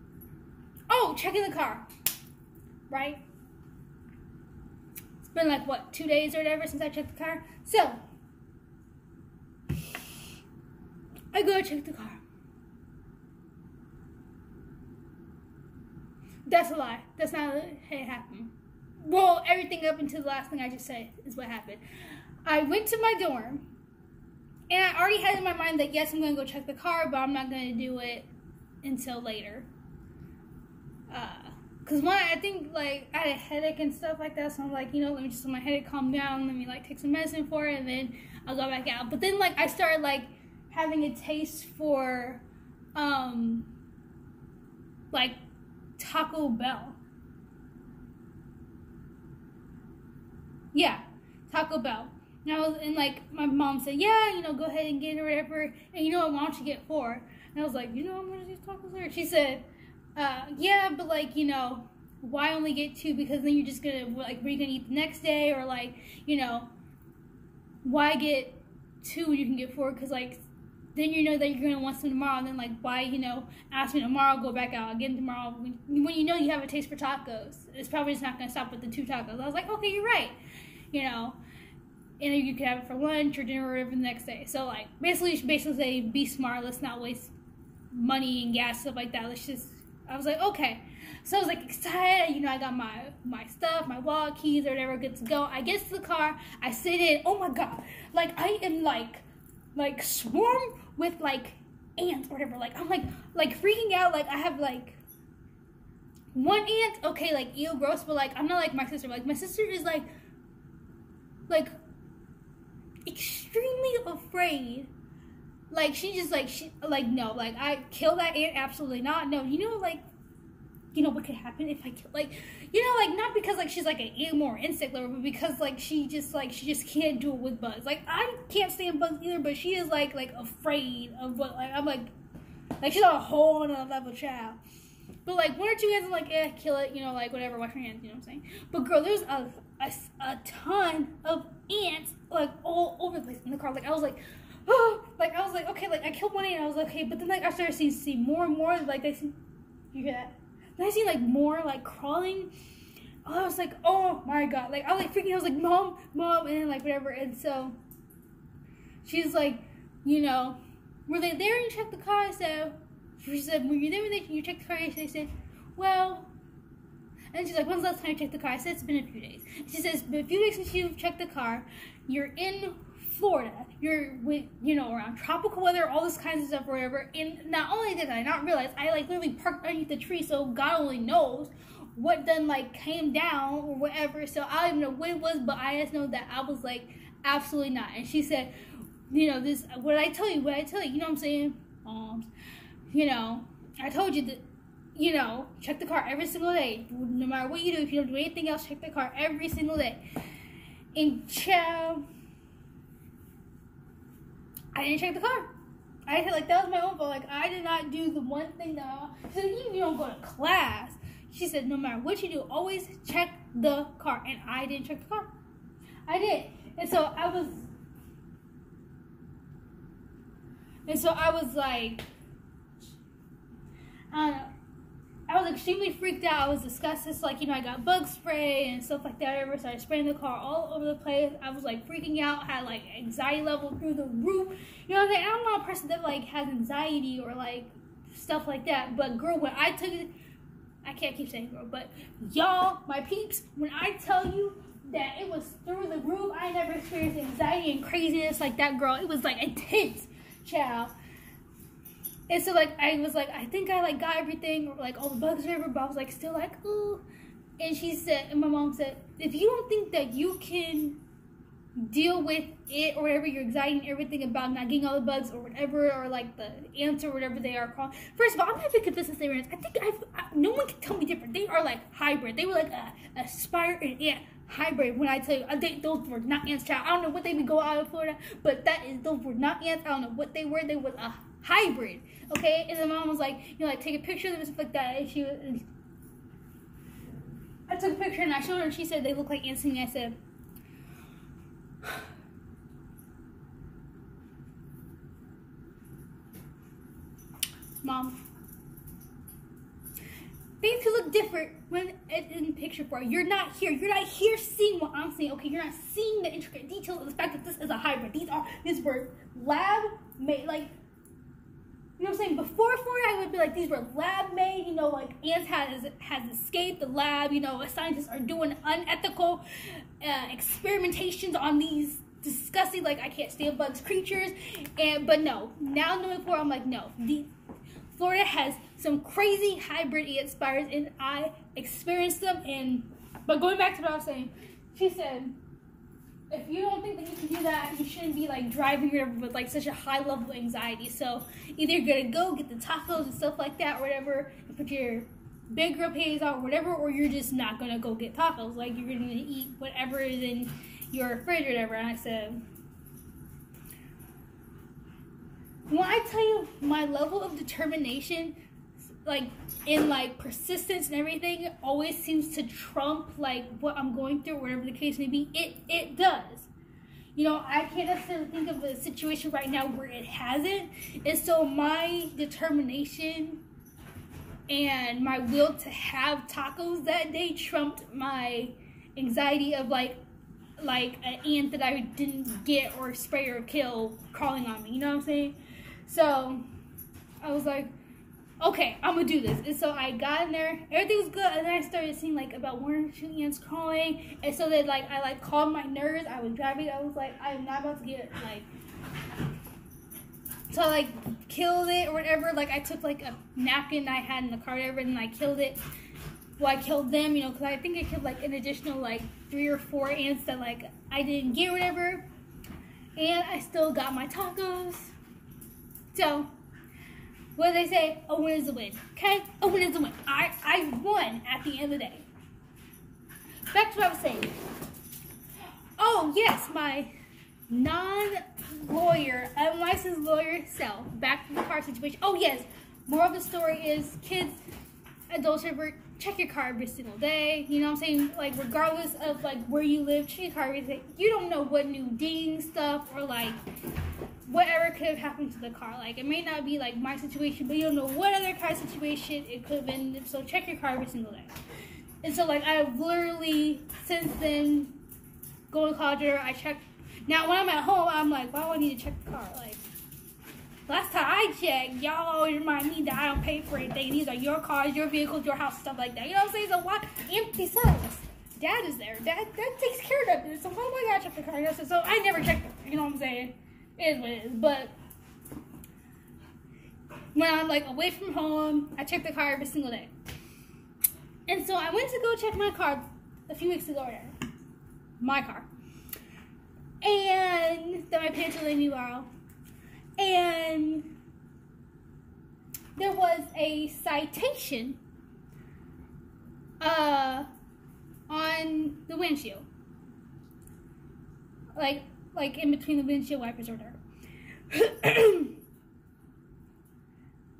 checking the car, right? It's been like, what, 2 days or whatever since I checked the car? So, I go to check the car. That's a lie. That's not how it happened. Well, everything up until the last thing I just said is what happened. I went to my dorm, and I already had in my mind that, yes, I'm going to go check the car, but I'm not going to do it until later. Because one, I think, like, I had a headache and stuff like that, so I'm like, you know, let me just let my headache calm down, let me, like, take some medicine for it, and then I'll go back out. But then, like, I started, like, having a taste for, like, Taco Bell. Yeah, Taco Bell. And like, my mom said, yeah, you know, go ahead and get it or whatever. And you know what, why don't you get 4? And I was like, you know how much these tacos are? She said, yeah, but like, you know, why only get 2? Because then you're just gonna, like, were you gonna eat the next day? Or like, you know, why get 2 when you can get 4? Because like, then you know that you're gonna want some tomorrow. And then like, why, you know, ask me tomorrow, go back out again tomorrow. When you know you have a taste for tacos, it's probably just not gonna stop with the 2 tacos. I was like, okay, you're right. You know, and you could have it for lunch or dinner or whatever the next day. So like, basically say, be smart. Let's not waste money and gas, stuff like that. Let's just, I was like, okay. So I was like excited. You know, I got my stuff, my wallet, keys, or whatever, good to go. I get to the car. I sit in. Oh my God. Like, I am like swarmed with like ants or whatever. Like, I'm like freaking out. Like, I have like one ant. Okay, like, ew, gross. But like, I'm not like my sister. Like, my sister is like extremely afraid. Like, she just like, no, like, I kill that ant, absolutely not. No, you know, like, you know what could happen if I kill, like, you know, like, not because like she's like an animal or insect lover, but because like she just can't do it with bugs. Like, I can't stand bugs either, but she is like afraid of what, like, I'm like she's on a whole nother level, child. But like, 1 or 2 ants, I'm like, kill it, you know, like, whatever, wash your hands, you know what I'm saying? But girl, there's a ton of ants, like, all over the place in the car. Like, I was like, oh, like, I was like, okay, like, I killed 1 ant, I was like, okay, but then, like, I started seeing more and more, like, you hear that? Then I see, like, more, like, crawling. I was like, oh my God, like, I was like freaking, I was like, mom, and then, like, whatever. And so she's like, you know, were they there and you checked the car? She said, were you there when you checked the car? I said, well, and she's like, when's the last time you checked the car? I said, it's been a few days. She says, it's been a few days since you've checked the car. You're in Florida. You're with, you know, around tropical weather, all this kinds of stuff, or whatever. And not only did I not realize, I like literally parked underneath the tree, so God only knows what done like came down or whatever. So I don't even know what it was, but I just know that I was like, absolutely not. And she said, you know, this, what did I tell you? You know what I'm saying? You know, I told you that, you know, check the car every single day. No matter what you do, if you don't do anything else, check the car every single day. And child, I didn't check the car. I feel like that was my own fault. Like, I did not do the one thing that she said, you don't go to class. She said, no matter what you do, always check the car. And I didn't check the car. I did. And so I was like, I don't know. I was extremely freaked out. I was disgusted. Like, you know, I got bug spray and stuff like that. I started spraying the car all over the place. I was like freaking out, had like anxiety level through the roof. You know what I'm saying? I'm not a person that like has anxiety or like stuff like that. But girl, when I took it, I can't keep saying girl, but y'all, my peeps, when I tell you that it was through the roof, I never experienced anxiety and craziness like that, girl. It was like intense, child. And so, like, I was like, I think I, like, got everything, or, like, all the bugs or whatever, but I was, like, still, like, ooh. And she said, and my mom said, if you don't think that you can deal with it or whatever, your anxiety and everything about not getting all the bugs or whatever, or, like, the ants or whatever they are called. First of all, I'm not even convinced that they were ants. I think no one can tell me different. They are, like, hybrid. They were, like, a spider and ant hybrid. When I tell you, those were not ants, child. I don't know what they would go out of Florida, but those were not ants. I don't know what they were. They was a hybrid. Okay, and the mom was like, you know, like, take a picture of them and stuff like that. And I took a picture and I showed her, and she said they look like ants. And I said, Mom, things could look for. You're not here seeing what I'm seeing. Okay, you're not seeing the intricate details of the fact that this is a hybrid. These were lab made, like, you know what I'm saying? Before Florida, I would be like, these were lab made, you know, like ants has escaped the lab, you know, scientists are doing unethical experimentations on these disgusting, like, I can't stand bugs creatures. But no, now knowing Florida, I'm like, no, Florida has some crazy hybrid ant spiders, and I experienced them. But going back to what I was saying, she said, if you don't think that you can do that, you shouldn't be like driving with like such a high level of anxiety. So either you're gonna go get the tacos and stuff like that or whatever, and put your big girl panties on or whatever, or you're just not gonna go get tacos. Like, you're gonna eat whatever is in your fridge or whatever. And I said, when I tell you my level of determination, like, in like persistence and everything, always seems to trump like what I'm going through, whatever the case may be. It does. You know, I can't necessarily think of a situation right now where it hasn't. And so my determination and my will to have tacos that day trumped my anxiety of like an ant that I didn't get or spray or kill crawling on me. You know what I'm saying? So I was like, okay, I'm gonna do this. And so I got in there, everything was good, and then I started seeing like about 1 or 2 ants crawling, and so then like I like calmed my nerves. I was driving, I was like, I am not about to get like, so I like killed it or whatever. Like, I took like a napkin I had in the car or whatever, and I killed it. Well, I killed them, you know, because I think I killed like an additional like 3 or 4 ants that like I didn't get or whatever, and I still got my tacos. So what do they say? A win is a win. Okay? A win is a win. I won at the end of the day. Back to what I was saying. Oh, yes, my non-lawyer, unlicensed lawyer self. Back to the car situation. Oh, yes. Moral of the story is, kids, adults, whatever, check your car every single day. You know what I'm saying? Like, regardless of, like, where you live, check your car every day. You don't know what new ding stuff or, like, whatever could have happened to the car. Like, it may not be like my situation, but you don't know what other car situation it could have been. So check your car every single day. And so like, I've literally since then, going to college, I check. Now when I'm at home, I'm like, why do I need to check the car? Like, last time I checked, y'all always remind me that I don't pay for anything. These are your cars, your vehicles, your house, stuff like that. You know what I'm saying? So why? Empty cells. Dad is there. Dad takes care of it. So why do I gotta check the car? You know, so I never checked it. You know what I'm saying? It is what it is. But when I'm like away from home, I check the car every single day. And so I went to go check my car a few weeks ago. My car. And that my parents let me borrow. And there was a citation on the windshield. Like in between the windshield wipers or whatever.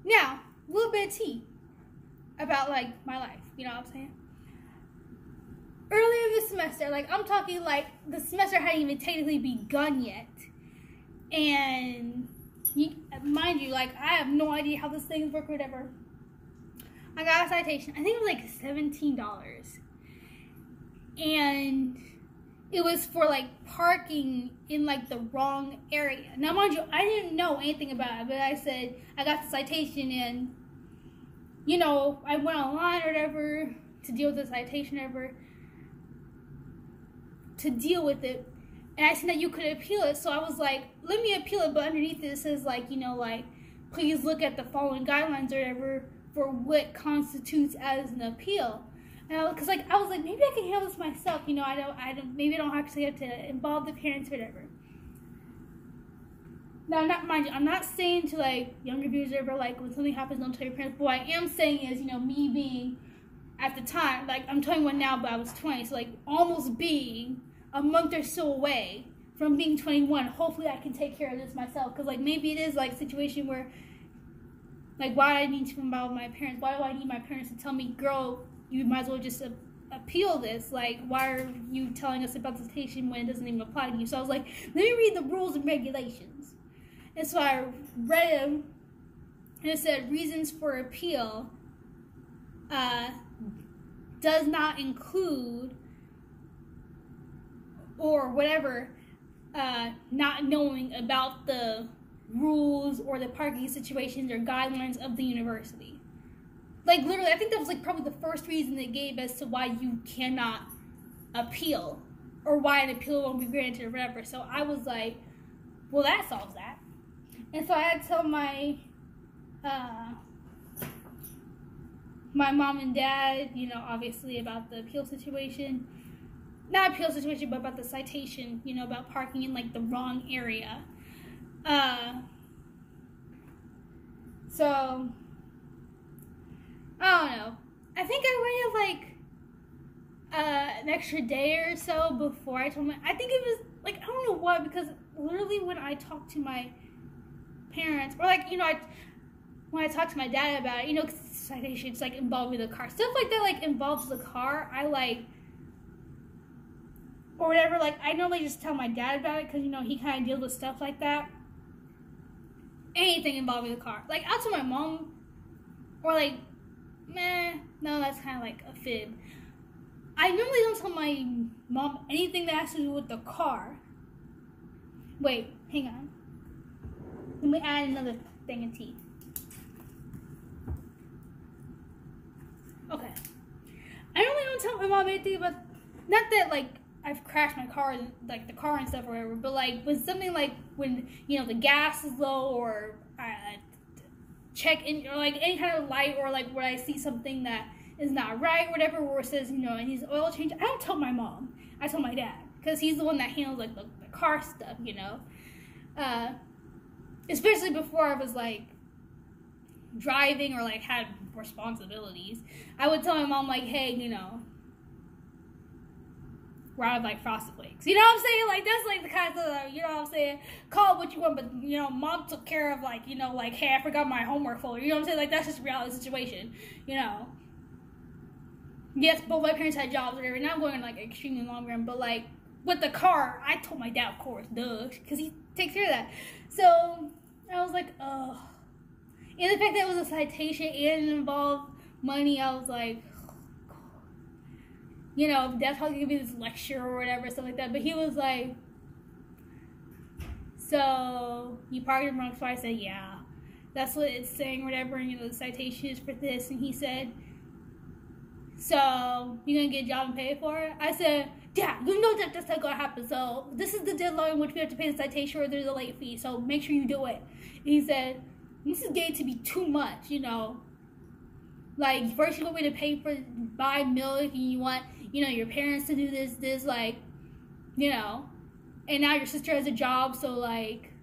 Now, a little bit of tea about like my life, you know what I'm saying? Earlier this semester, like I'm talking like the semester hadn't even technically begun yet. And mind you, like I have no idea how this things work or whatever. I got a citation. I think it was like $17. And it was for like parking in like the wrong area. Now mind you, I didn't know anything about it, but I said I got the citation and you know, I went online or whatever to deal with the citation or whatever, to deal with it. And I seen that you could appeal it, so I was like, let me appeal it, but underneath it says like, you know, like please look at the following guidelines or whatever for what constitutes as an appeal. Because like I was like, maybe I can handle this myself. You know, maybe I don't actually have to involve the parents or whatever. Now, mind you, I'm not saying to like younger viewers or whatever, like when something happens, don't tell your parents. But what I am saying is, you know, me being at the time, like I'm 21 now, but I was 20, so like almost being a month or so away from being 21. Hopefully, I can take care of this myself. Because like maybe it is like a situation where, like, why do I need to involve my parents? Why do I need my parents to tell me, girl, you might as well just appeal this. Like, why are you telling us about the citation when it doesn't even apply to you? So I was like, let me read the rules and regulations. And so I read them, and it said reasons for appeal. does not include or whatever not knowing about the rules or the parking situations or guidelines of the university. Like, literally, I think that was like probably the first reason they gave as to why you cannot appeal or why an appeal won't be granted or whatever. So I was like, well, that solves that. And so I had to tell my mom and dad, you know, obviously about the appeal situation. Not appeal situation, but about the citation, you know, about parking in, like, the wrong area. So, I don't know. I think I waited, like, an extra day or so before I told I think it was, like, I don't know what, because literally when I talked to my parents, or, like, you know, when I talked to my dad about it, you know, because citations, like, involving the car. Stuff like that, like, involves the car, I, like, or whatever, like, I normally just tell my dad about it, because, you know, he kind of deals with stuff like that. Anything involving the car. Like, I'll tell my mom, or, like, no, that's kind of, like, a fib. I normally don't tell my mom anything that has to do with the car. Wait, hang on. Let me add another thing of tea. Okay. I normally don't tell my mom anything about, not that, like, I've crashed my car, like, the car and stuff or whatever, but, like, when something, like, when, you know, the gas is low, or check in, or, like, any kind of light, or, like, where I see something that is not right, or whatever, where it says, you know, it needs oil change, I don't tell my mom. I tell my dad, because he's the one that handles, like, the car stuff, you know? Especially before I was, like, driving, or, like, had responsibilities. I would tell my mom, like, hey, you know, we're out of, like, Frosted Flakes. You know what I'm saying? Like, that's, like, the kind of stuff, you know what I'm saying? Call it what you want, but, you know, mom took care of, like, you know, like, hey, I forgot my homework folder. You know what I'm saying? Like, that's just a reality situation, you know? Yes, both my parents had jobs or whatever. Now I'm going, like, extremely long run, but, like, with the car, I told my dad, of course, duh, because he takes care of that. So, I was like, oh. And the fact that it was a citation and it involved money, I was like, you know, Dad's probably gonna give me this lecture or whatever, stuff like that. But he was like, so, you parked in the wrong spot? I said, yeah. That's what it's saying, whatever, and, you know, the citation is for this. And he said, so, you gonna get a job and pay for it? I said, yeah, you know that that's not gonna happen. So, this is the deadline in which we have to pay the citation, or there's a late fee. So, make sure you do it. And he said, this is getting to be too much, you know. Like, first you want me to buy milk, and you want, you know, your parents to do this, like, you know, and now your sister has a job, so, like,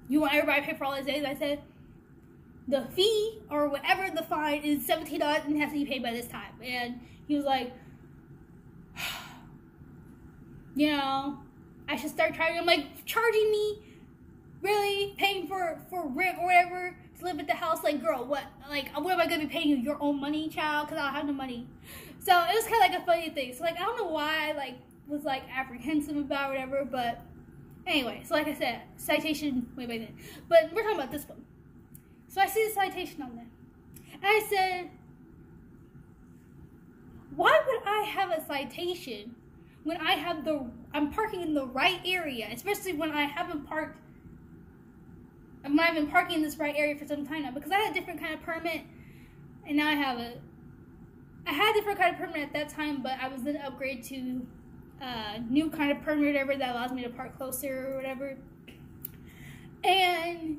you want everybody to pay for all these days. I said, the fee, or whatever the fine, is $17 and has to be paid by this time. And he was like, you know, I should start charging. I'm like, charging me? Really? Paying for rent or whatever to live at the house? Like, girl, what? Like, what am I going to be paying you? Your own money, child? Because I don't have no money. So, it was kind of like a funny thing. So, like, I don't know why I, like, was, like, apprehensive about whatever, but anyway. So, like I said, citation way back then. But we're talking about this one. So, I see the citation on there. And I said, why would I have a citation when I'm parking in the right area, especially when I've been parking in this right area for some time now, because I had a different kind of permit, and now I had a different kind of permit at that time, but I was going to upgrade to a new kind of permit or whatever that allows me to park closer or whatever. And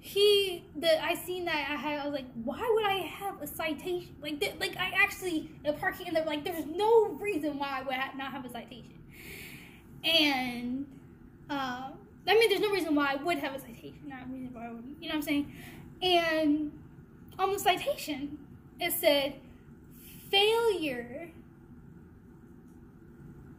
I seen that I was like, why would I have a citation? Like, I actually am parking in there, like, there's no reason why I would not have a citation. And, I mean, there's no reason why I would have a citation, not a reason why I wouldn't, you know what I'm saying? And on the citation, it said, failure.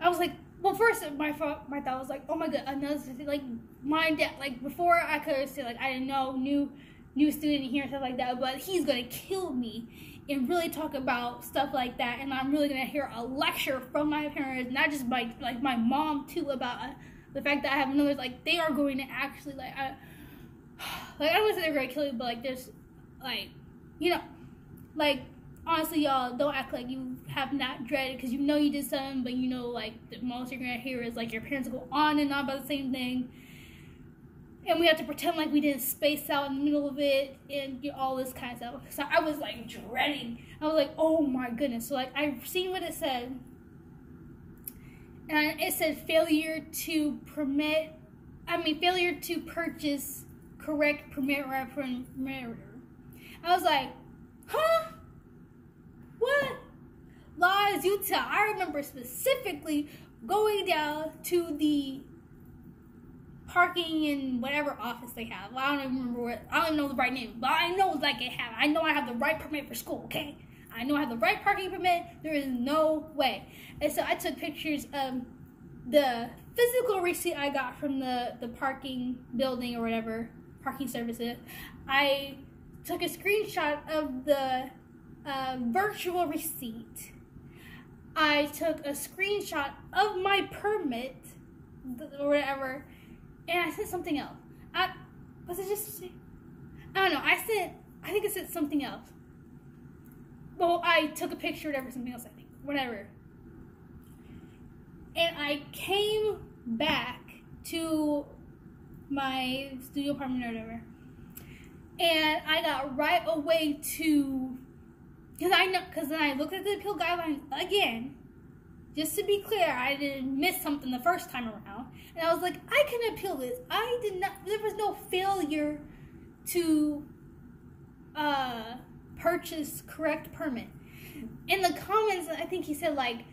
I was like, well, first, my thought was like, oh my god, another, like, my dad, like, before I could have said, like, I didn't know, new student here and stuff like that, but he's gonna kill me and really talk about stuff like that, and I'm really gonna hear a lecture from my parents, not just my mom, too, about the fact that I have another, like, they are going to actually, like, I don't want to say they're gonna kill you, but, like, there's, like, you know, like, honestly, y'all, don't act like you have not dreaded, because you know you did something, but you know, like, the most you're gonna hear is, like, your parents go on and on about the same thing, and we have to pretend like we didn't space out in the middle of it, and all this kind of stuff. So I was, like, dreading. I was like, oh my goodness. So, like, I've seen what it said, and it said failure to purchase correct permit reference. I was like, huh? What? Lies, Utah. I remember specifically going down to the parking in whatever office they have. I don't even remember I don't even know the right name, but I know I know I have the right permit for school, okay? I know I have the right parking permit. There is no way. And so I took pictures of the physical receipt I got from the parking building or whatever, parking services. I took a screenshot of the virtual receipt. I took a screenshot of my permit or whatever, and I said something else. Was it just? I don't know. I think I said something else. Well, I took a picture, whatever, something else. I think whatever. And I came back to my studio apartment or whatever, and I got right away to, because then I looked at the appeal guidelines again, just to be clear, I didn't miss something the first time around, and I was like, I can appeal this. There was no failure to purchase correct permit. In the comments, I think he said, like,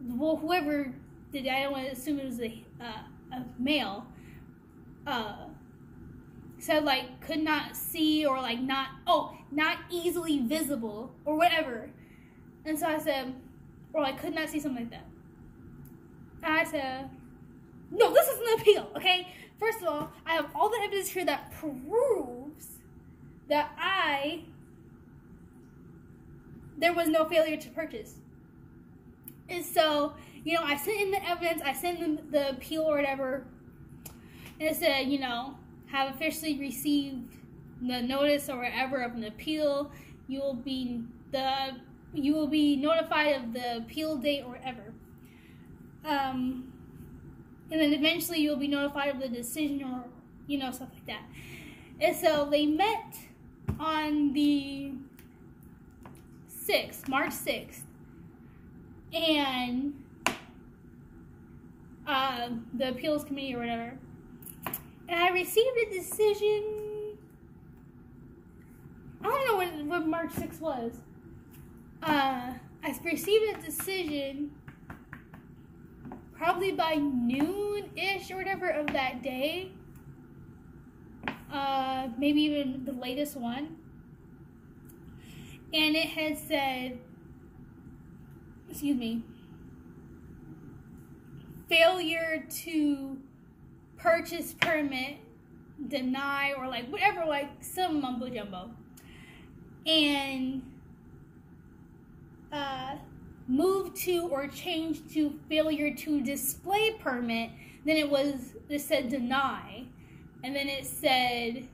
well, whoever did it, I don't want to assume it was a male, said, like, could not see, or, like, not easily visible, or whatever. And so I said, or I could not see, something like that. And I said, no, this is an appeal, okay? First of all, I have all the evidence here that proves that there was no failure to purchase. And so, I sent in the evidence, I sent in the appeal or whatever, and it said, have officially received the notice or whatever of an appeal. You will be notified of the appeal date or whatever. And then eventually you'll be notified of the decision or, stuff like that. And so they met on the 6th, March 6th. And the appeals committee or whatever. And I received a decision. I don't know what March 6th was. I received a decision probably by noon-ish or whatever of that day. Maybe even the latest one. And it had said, failure to purchase permit, deny, or like whatever, like some mumbo jumbo. And move to or change to failure to display permit. Then it said deny, and then it said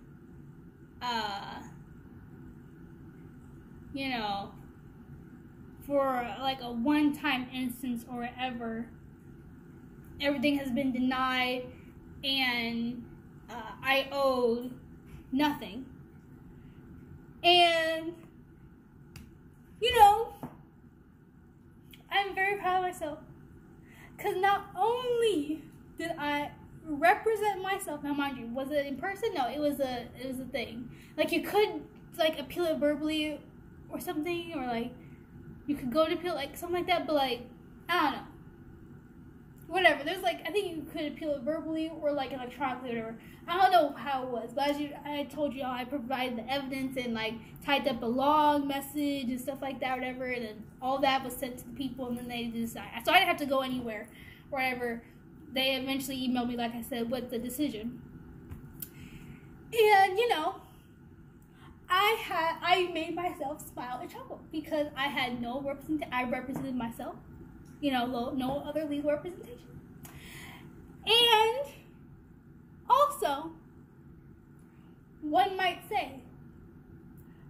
for like a one-time instance or whatever, everything has been denied, and I owed nothing. And I'm very proud of myself, because not only did I represent myself, now mind you, was it in person? No, it was a thing. Like, you could like appeal it verbally or something, or like you could go to appeal, like something like that, but like, I don't know, whatever. There's like, I think you could appeal it verbally or like electronically or whatever. I don't know how it was, but I told y'all, I provided the evidence and like typed up a long message and stuff like that, whatever, and then all that was sent to the people, and then they decided. So I didn't have to go anywhere, wherever. They eventually emailed me, like I said, with the decision. And I made myself smile and chuckle, because I had no representation. I represented myself, no other legal representation. And also, one might say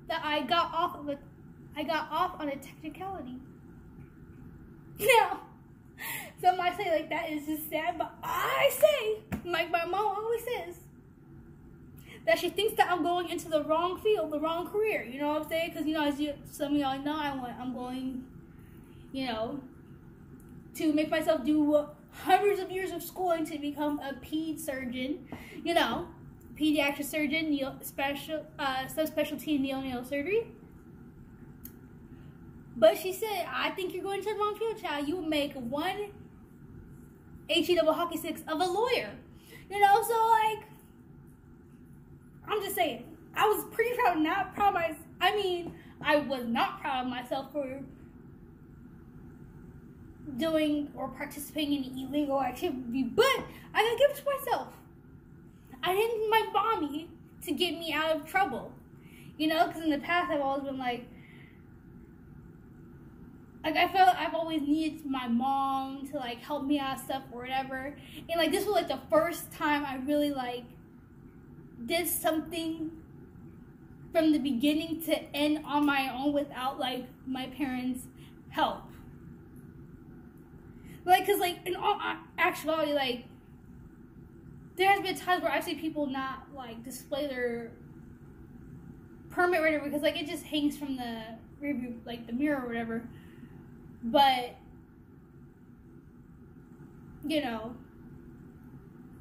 that I got off of a I got off on a technicality. Now, some might say like that is just sad, but I say, like my mom always says, that she thinks that I'm going into the wrong field, the wrong career. You know what I'm saying? Because, you know, as some of y'all know, I'm going, you know, to make myself do hundreds of years of schooling to become a ped surgeon. You know, pediatric surgeon, subspecialty in neonatal surgery. But she said, I think you're going to the wrong field, child. You will make one HE double hockey sticks of a lawyer. You know, so like, I'm just saying, I was pretty proud, not proud of myself. I mean, I was not proud of myself for doing or participating in illegal activity, but I gotta give it to myself. I didn't need my mommy to get me out of trouble. You know, because in the past I've always been like I felt like I've always needed my mom to like help me out of stuff or whatever. And like this was like the first time I really like did something from the beginning to end on my own without like my parents' help. Like, cause like in all actuality, like there has been times where I see people not like display their permit or whatever because like it just hangs from the rearview, like the mirror or whatever. But you know.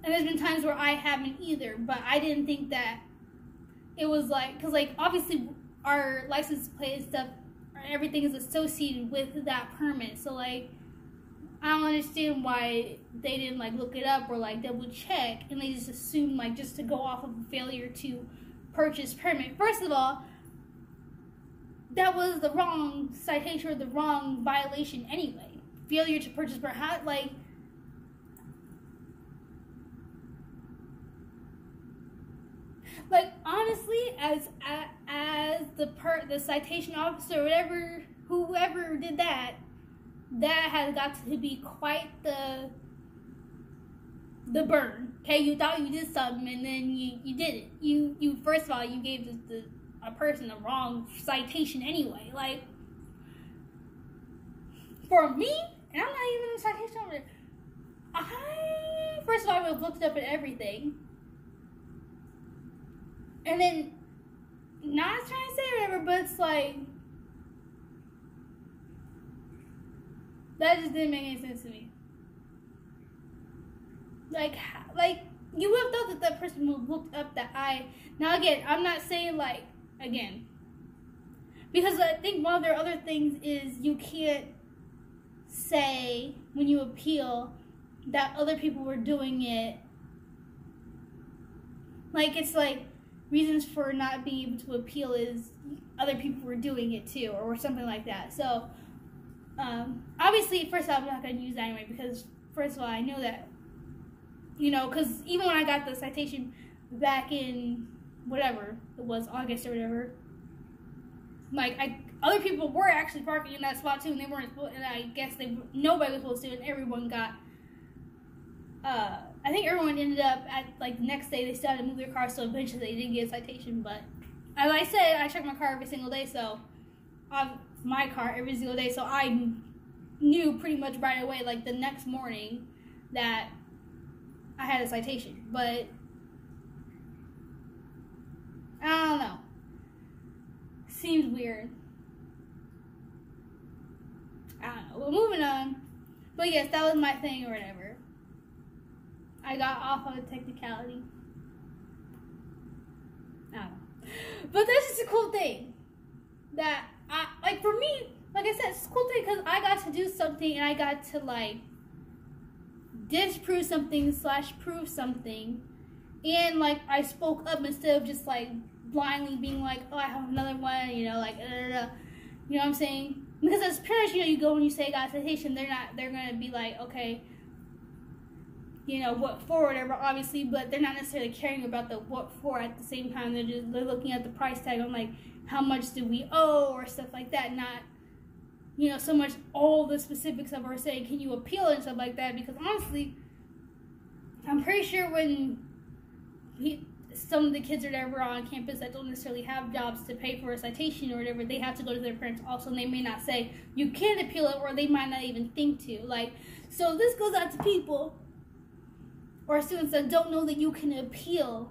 And there's been times where I haven't either, but I didn't think that it was like, because like obviously our license plate and stuff, everything is associated with that permit. So like, I don't understand why they didn't like look it up or like double check, and they just assumed like just to go off of a failure to purchase permit. First of all, that was the wrong citation or the wrong violation anyway. Failure to purchase permit, like. Like honestly, as the citation officer or whoever did that has got to be quite the burn. Okay, you thought you did something and then you did it. You first of all you gave a person the wrong citation anyway. Like for me, and I'm not even a citation officer. First of all I would have looked up at everything. And then, not trying to say whatever, but it's like, that just didn't make any sense to me. Like you would have thought that person would have looked up that now again, I'm not saying like, again, because I think one of their other things is you can't say when you appeal that other people were doing it. Like, it's like, reasons for not being able to appeal is other people were doing it too, or something like that. So, obviously, first of all, I'm not going to use that anyway, because first of all, I know that, you know, because even when I got the citation back in whatever it was, August or whatever, like, other people were actually parking in that spot too, and they weren't supposed, and I guess nobody was supposed to, and everyone got, I think everyone ended up at, like, the next day they still had to move their car, so eventually they didn't get a citation. But as I said, I check my car every single day, so my car every single day, so I knew pretty much right away, like the next morning, that I had a citation. But I don't know, seems weird. I don't know. Well, moving on. But yes, that was my thing or whatever. I got off on a technicality. I don't know. But that's just a cool thing. That, like, for me, like I said, it's a cool thing because I got to do something and I got to, like, disprove something / prove something. And, like, I spoke up instead of just, like, blindly being like, oh, I have another one, you know, like, You know what I'm saying? Because as parents, you know, you go and you say I got a citation, they're going to be like, okay, you know, what for, whatever, obviously, but they're not necessarily caring about the what for at the same time. They're looking at the price tag on, like, how much do we owe or stuff like that, not, you know, so much all the specifics of her saying, can you appeal and stuff like that, because honestly, I'm pretty sure when some of the kids or whatever on campus that don't necessarily have jobs to pay for a citation or whatever, they have to go to their parents also, and they may not say you can appeal it, or they might not even think to. Like, so this goes out to people or students that don't know that you can appeal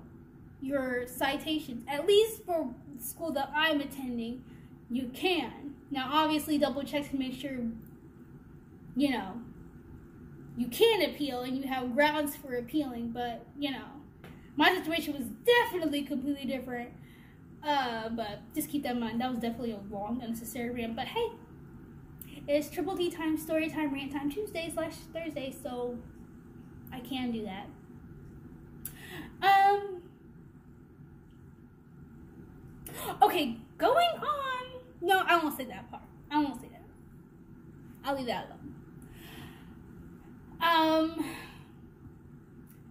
your citations. At least for the school that I'm attending, you can. Now, obviously, double check to make sure, you know, you can appeal and you have grounds for appealing, but, you know, my situation was definitely completely different. But just keep that in mind. That was definitely a long, unnecessary rant. But hey, it's Triple T time, story time, rant time, Tuesday/Thursday, so I can do that. Okay, going on. No, I won't say that part. I won't say that. I'll leave that alone.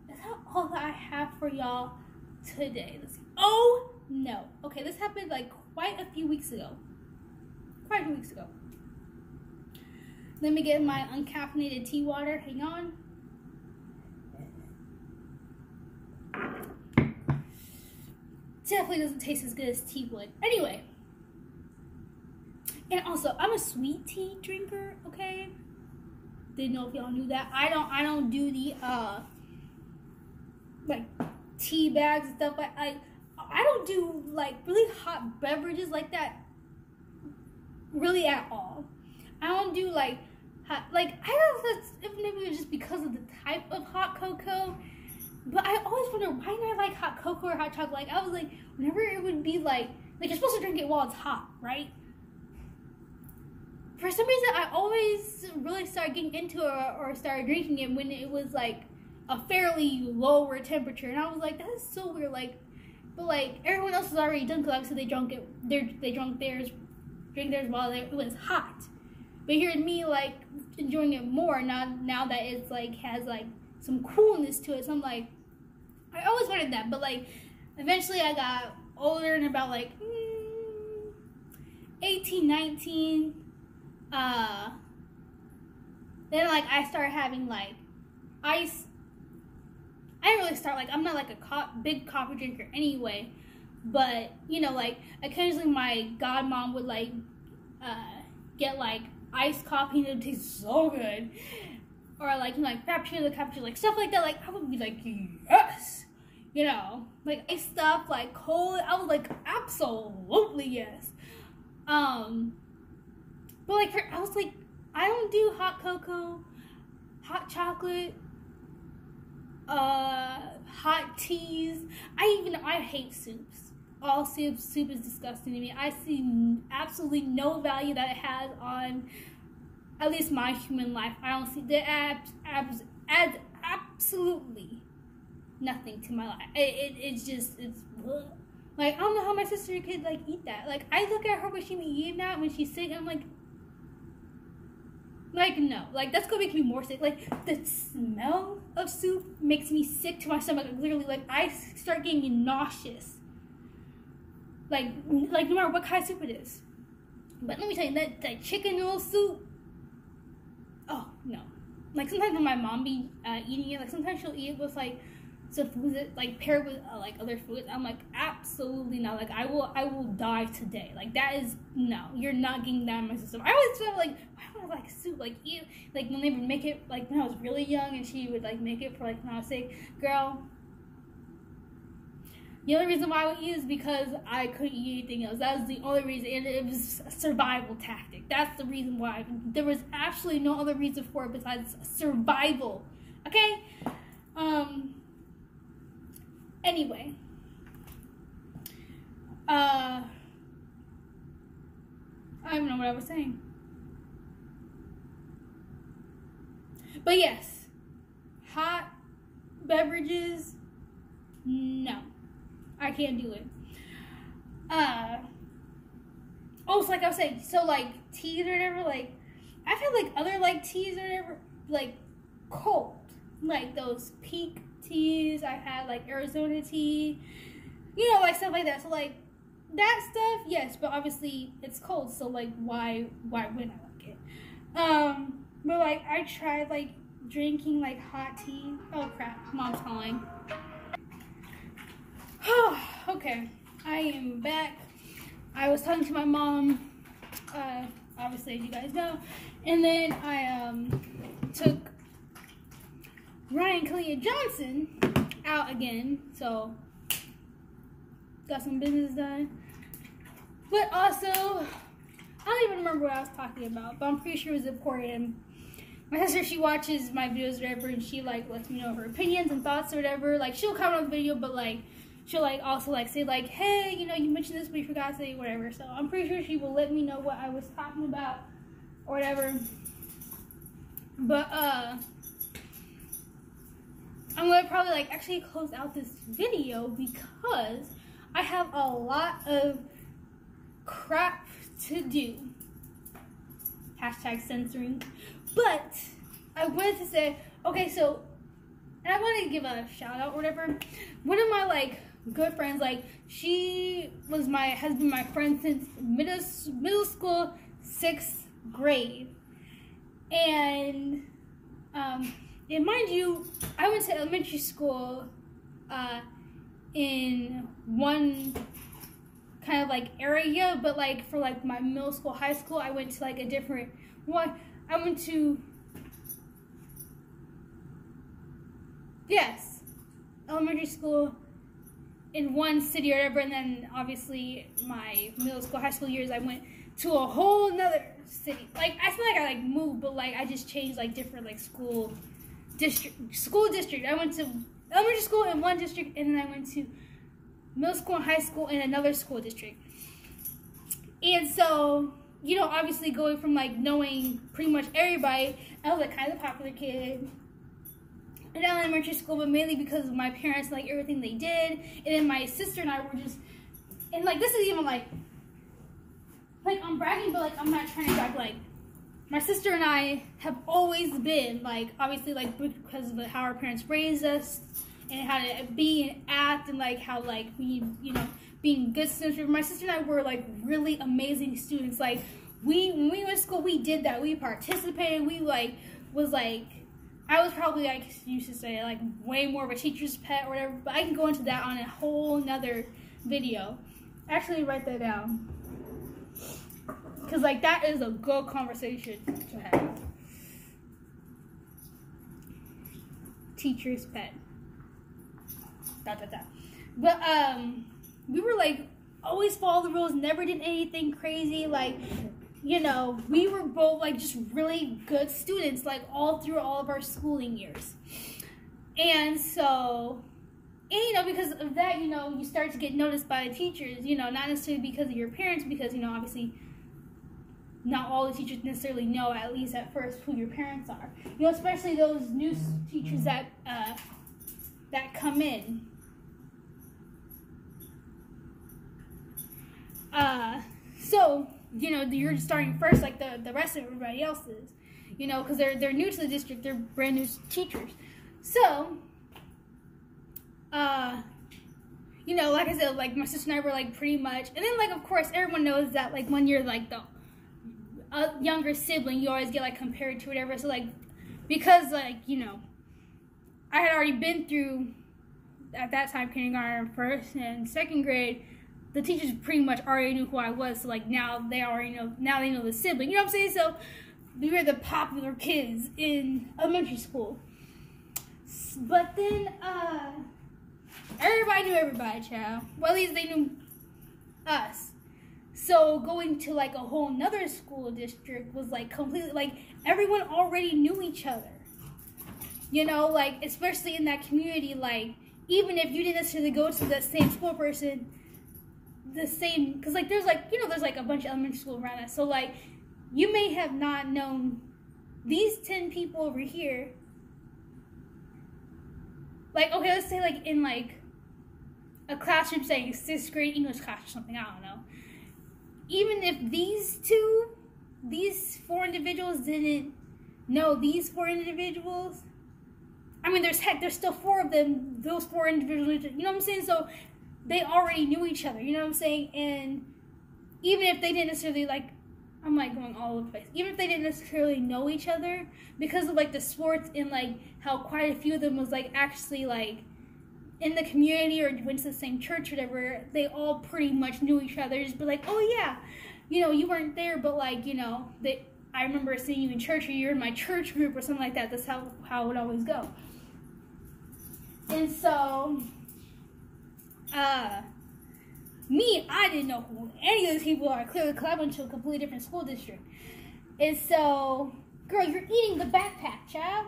That's all that I have for y'all today. Let's see. Oh no. Okay, this happened like quite a few weeks ago. Let me get my uncaffeinated tea water. Hang on. Definitely doesn't taste as good as tea would. Anyway. And also, I'm a sweet tea drinker, okay? Didn't know if y'all knew that. I don't do the like tea bags and stuff. I don't do like really hot beverages like that really at all. I don't do like hot, like, I don't know if maybe it was just because of the type of hot cocoa, but I always wonder why didn't I like hot cocoa or hot chocolate. Like, I was like, whenever it would be like you're supposed to drink it while it's hot, right? For some reason, I always really started getting into it or started drinking it when it was like a fairly lower temperature, and I was like, that is so weird. Like, but like everyone else was already done because obviously they drank theirs while it was hot. But here's me like enjoying it more now that it's like has like some coolness to it. So I'm like, I always wanted that, but like eventually I got older and about like 18, 19. Then like I started having like ice. I didn't really start, like, I'm not like a big coffee drinker anyway, but you know, like occasionally my godmom would like get like iced coffee and it would taste so good, or like, you know, like cappuccino, like stuff like that. Like I would be like, yes, you know, like ice stuff, like cold. I was like, absolutely yes. But like I was like, I don't do hot cocoa, hot chocolate, hot teas. I hate soups. All soup is disgusting to me. I see absolutely no value that it has on at least my human life. I don't see that adds absolutely nothing to my life. It's ugh. Like, I don't know how my sister could like eat that. Like, I look at her when she be eating that when she's sick, and I'm like no, like that's gonna make me more sick. Like the smell of soup makes me sick to my stomach. Literally, like I start getting nauseous. Like no matter what kind of soup it is. But let me tell you, that chicken noodle soup. Oh no! Like sometimes when my mom be eating it, like sometimes she'll eat it with like some foods that like paired with like other foods. I'm like, absolutely not. Like I will die today. Like that is no. You're not getting that in my system. I always felt like, why would I like soup? Like eat like when they would make it like when I was really young and she would like make it for like when I was sick. Girl, the only reason why I would eat is because I couldn't eat anything else. That was the only reason, and it was a survival tactic. That's the reason why. There was absolutely no other reason for it besides survival. Okay. Anyway, I don't know what I was saying. But yes, hot beverages, no, I can't do it. So like I was saying, so like teas or whatever, like I've had like other like teas or whatever, like cold, like those Peak teas. I had like Arizona tea, you know, like stuff like that. So like that stuff, yes, but obviously it's cold, so like why wouldn't I like it? But like I tried like drinking like hot tea. Oh crap, mom's calling. Okay, I am back. I was talking to my mom, obviously, as you guys know, and then I took Ryan Kalia Johnson out again, so got some business done. But also, I don't even remember what I was talking about, but I'm pretty sure it was important. My sister, she watches my videos or whatever, and she like lets me know her opinions and thoughts or whatever. Like, she'll comment on the video, but like she'll like also like say like, hey, you know, you mentioned this, but you forgot to say whatever. So I'm pretty sure she will let me know what I was talking about or whatever. But I'm gonna probably like actually close out this video because I have a lot of crap to do. Hashtag censoring. But I wanted to say, okay, so, and I wanted to give a shout out or whatever. One of my like good friends, like she has been my friend since middle school, 6th grade. And mind you, I went to elementary school in one kind of like area, but like for like my middle school, high school, I went to like a different one. I went to, yes, elementary school in one city or whatever, and then obviously my middle school, high school years, I went to a whole nother city. Like, I feel like I like moved, but like I just changed like different like school district. I went to elementary school in one district, and then I went to middle school and high school in another school district. And so, you know, obviously going from like knowing pretty much everybody, I was like kind of the popular kid in elementary school, but mainly because of my parents, like everything they did. And then my sister and I were just, and like this is even like I'm bragging, but like I'm not trying to brag. Like my sister and I have always been like, obviously like because of how our parents raised us and how to be and act, and like how like we, you know, being good students. My sister and I were like really amazing students. Like when we went to school, we did that. We participated. We like was like, I was probably like used to say like way more of a teacher's pet or whatever. But I can go into that on a whole nother video. Actually, write that down, because like that is a good conversation to have. Teacher's pet. But we were like always follow the rules, never did anything crazy. Like, you know, we were both like just really good students, like all through all of our schooling years. And so, and you know, because of that, you know, you start to get noticed by the teachers, you know, not necessarily because of your parents, because, you know, obviously not all the teachers necessarily know, at least at first, who your parents are. You know, especially those new teachers that come in. So, you know, you're starting first like the rest of everybody else is, you know, because they're new to the district, they're brand new teachers. So, you know, like I said, like my sister and I were like pretty much, and then like of course everyone knows that like when you're like the younger sibling, you always get like compared to whatever. So like, because like, you know, I had already been through at that time kindergarten, first and second grade. The teachers pretty much already knew who I was, so like now they already know. Now they know the sibling. You know what I'm saying? So we were the popular kids in elementary school. But then everybody knew everybody, child. Well, at least they knew us. So going to like a whole nother school district was like completely like everyone already knew each other. You know, like especially in that community, like even if you didn't necessarily go to the same school person. The same, because like there's like, you know, there's like a bunch of elementary school around us, so like you may have not known these 10 people over here. Like, okay, let's say like in like a classroom, say 6th grade English class or something, I don't know. Even if these 4 individuals didn't know these 4 individuals, I mean, there's still 4 of them, those 4 individuals, you know what I'm saying? So they already knew each other, you know what I'm saying? And even if they didn't necessarily, like, I'm, like, going all over the place. Even if they didn't necessarily know each other, because of, like, the sports and, like, how quite a few of them was, like, actually, like, in the community or went to the same church or whatever, they all pretty much knew each other. Just be like, oh yeah, you know, you weren't there, but like, you know, I remember seeing you in church, or you're in my church group or something like that. That's how it would always go. And so, I didn't know who any of these people are, clearly, because I went to a completely different school district. And so, girl, you're eating the backpack, child.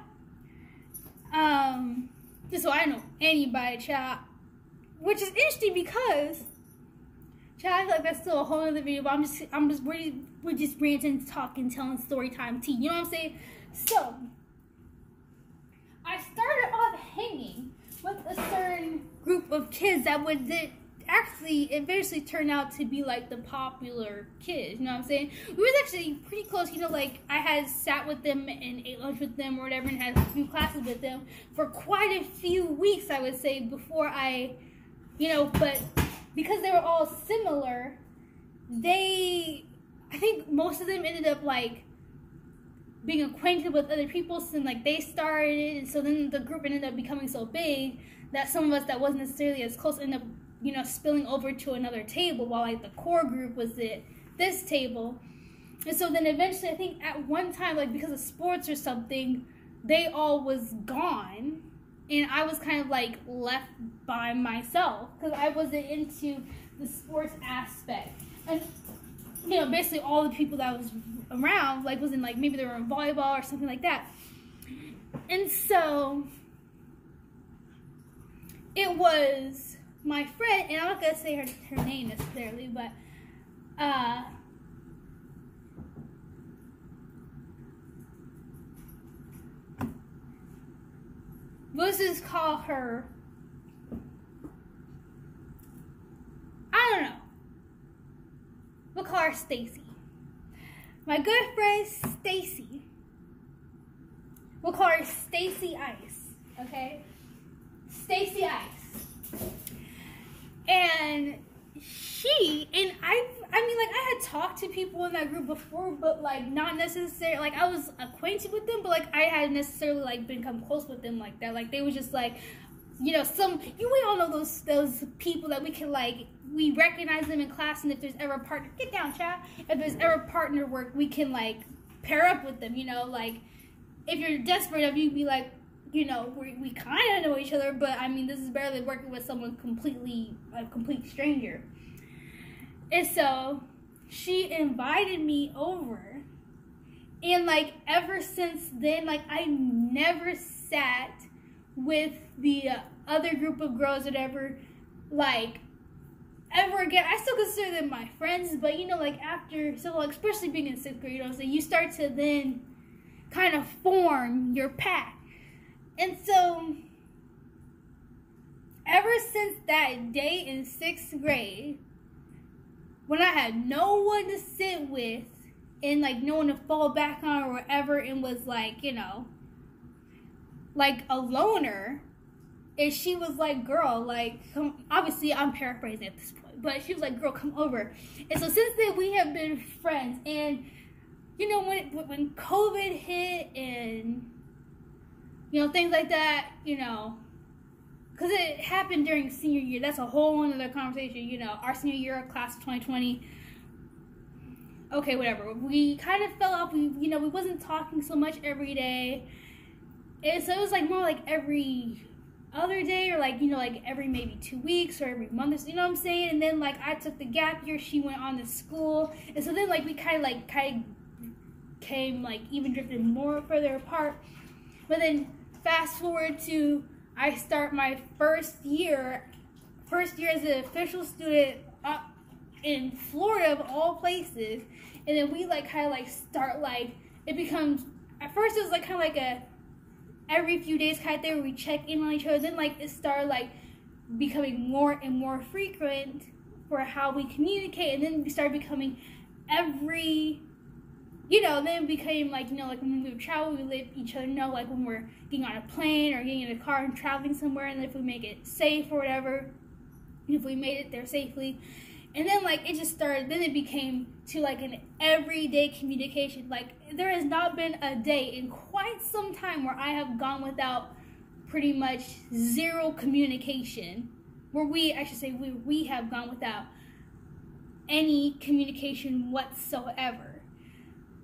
Just so I know anybody, child. Which is interesting because, child, I feel like that's still a whole other video, but we're just ranting, talking, telling story time tea. You know what I'm saying? So, I started off hanging with a certain group of kids that actually eventually turned out to be like the popular kids. You know what I'm saying? We was actually pretty close. You know, like I had sat with them and ate lunch with them or whatever, and had a few classes with them for quite a few weeks, I would say, before I, you know, but because they were all similar, I think most of them ended up like being acquainted with other people, so then, like, they started, and so then the group ended up becoming so big that some of us that wasn't necessarily as close ended up, you know, spilling over to another table, while like the core group was at this table. And so then eventually, I think at one time, like because of sports or something, they all was gone, and I was kind of like left by myself because I wasn't into the sports aspect. And you know, basically all the people that was around, like, was in, like, maybe they were in volleyball or something like that. And so, it was my friend, and I'm not going to say her name necessarily, but, let's just call her, I don't know. We'll call her Stacy. My good friend Stacy. We'll call her Stacy Ice. Okay? Stacy Ice. And I mean, like, I had talked to people in that group before, but, like, not necessarily, like, I was acquainted with them, but, like, I hadn't necessarily, like, become close with them like that. Like, they were just, like, you know, we all know those people that we can, like, we recognize them in class, and if there's ever a partner, get down, child. If there's ever partner work, we can, like, pair up with them, you know, like, if you're desperate enough, you'd be like, you know, we kind of know each other, but, I mean, this is better than working with someone a complete stranger. And so, she invited me over, and, like, ever since then, like, I never sat with the other group of girls, whatever, like, ever again. I still consider them my friends, but, you know, like, after, so, like, especially being in 6th grade, you know, so you start to then kind of form your pack. And so, ever since that day in 6th grade, when I had no one to sit with, and, like, no one to fall back on or whatever, and was, like, you know, like, a loner, and she was like, girl, like, come, obviously, I'm paraphrasing at this point, but she was like, girl, come over. And so, since then, we have been friends, and, you know, when COVID hit, and, you know, things like that, you know, because it happened during senior year. That's a whole other conversation, you know. Our senior year, class of 2020. Okay, whatever. We kind of fell off. We wasn't talking so much every day. And so it was like more like every other day, or like, you know, like every maybe 2 weeks or every month. You know what I'm saying? And then, like, I took the gap year. She went on to school. And so then, like, we kind of came, like, even drifted more further apart. But then fast forward to I start my first year as an official student up in Florida, of all places. And then we, like, kind of, like, start, like, it becomes, at first it was, like, kind of like a every few days kind of thing where we check in on each other. Then, like, it started, like, becoming more and more frequent for how we communicate. And then we started becoming every, you know, then it became, like, you know, like, when we would travel, we let each other know, like, when we're getting on a plane or getting in a car and traveling somewhere, and if we make it safe or whatever, if we made it there safely. And then, like, it just started, then it became to, like, an everyday communication. Like, there has not been a day in quite some time where I have gone without pretty much zero communication, where we have gone without any communication whatsoever.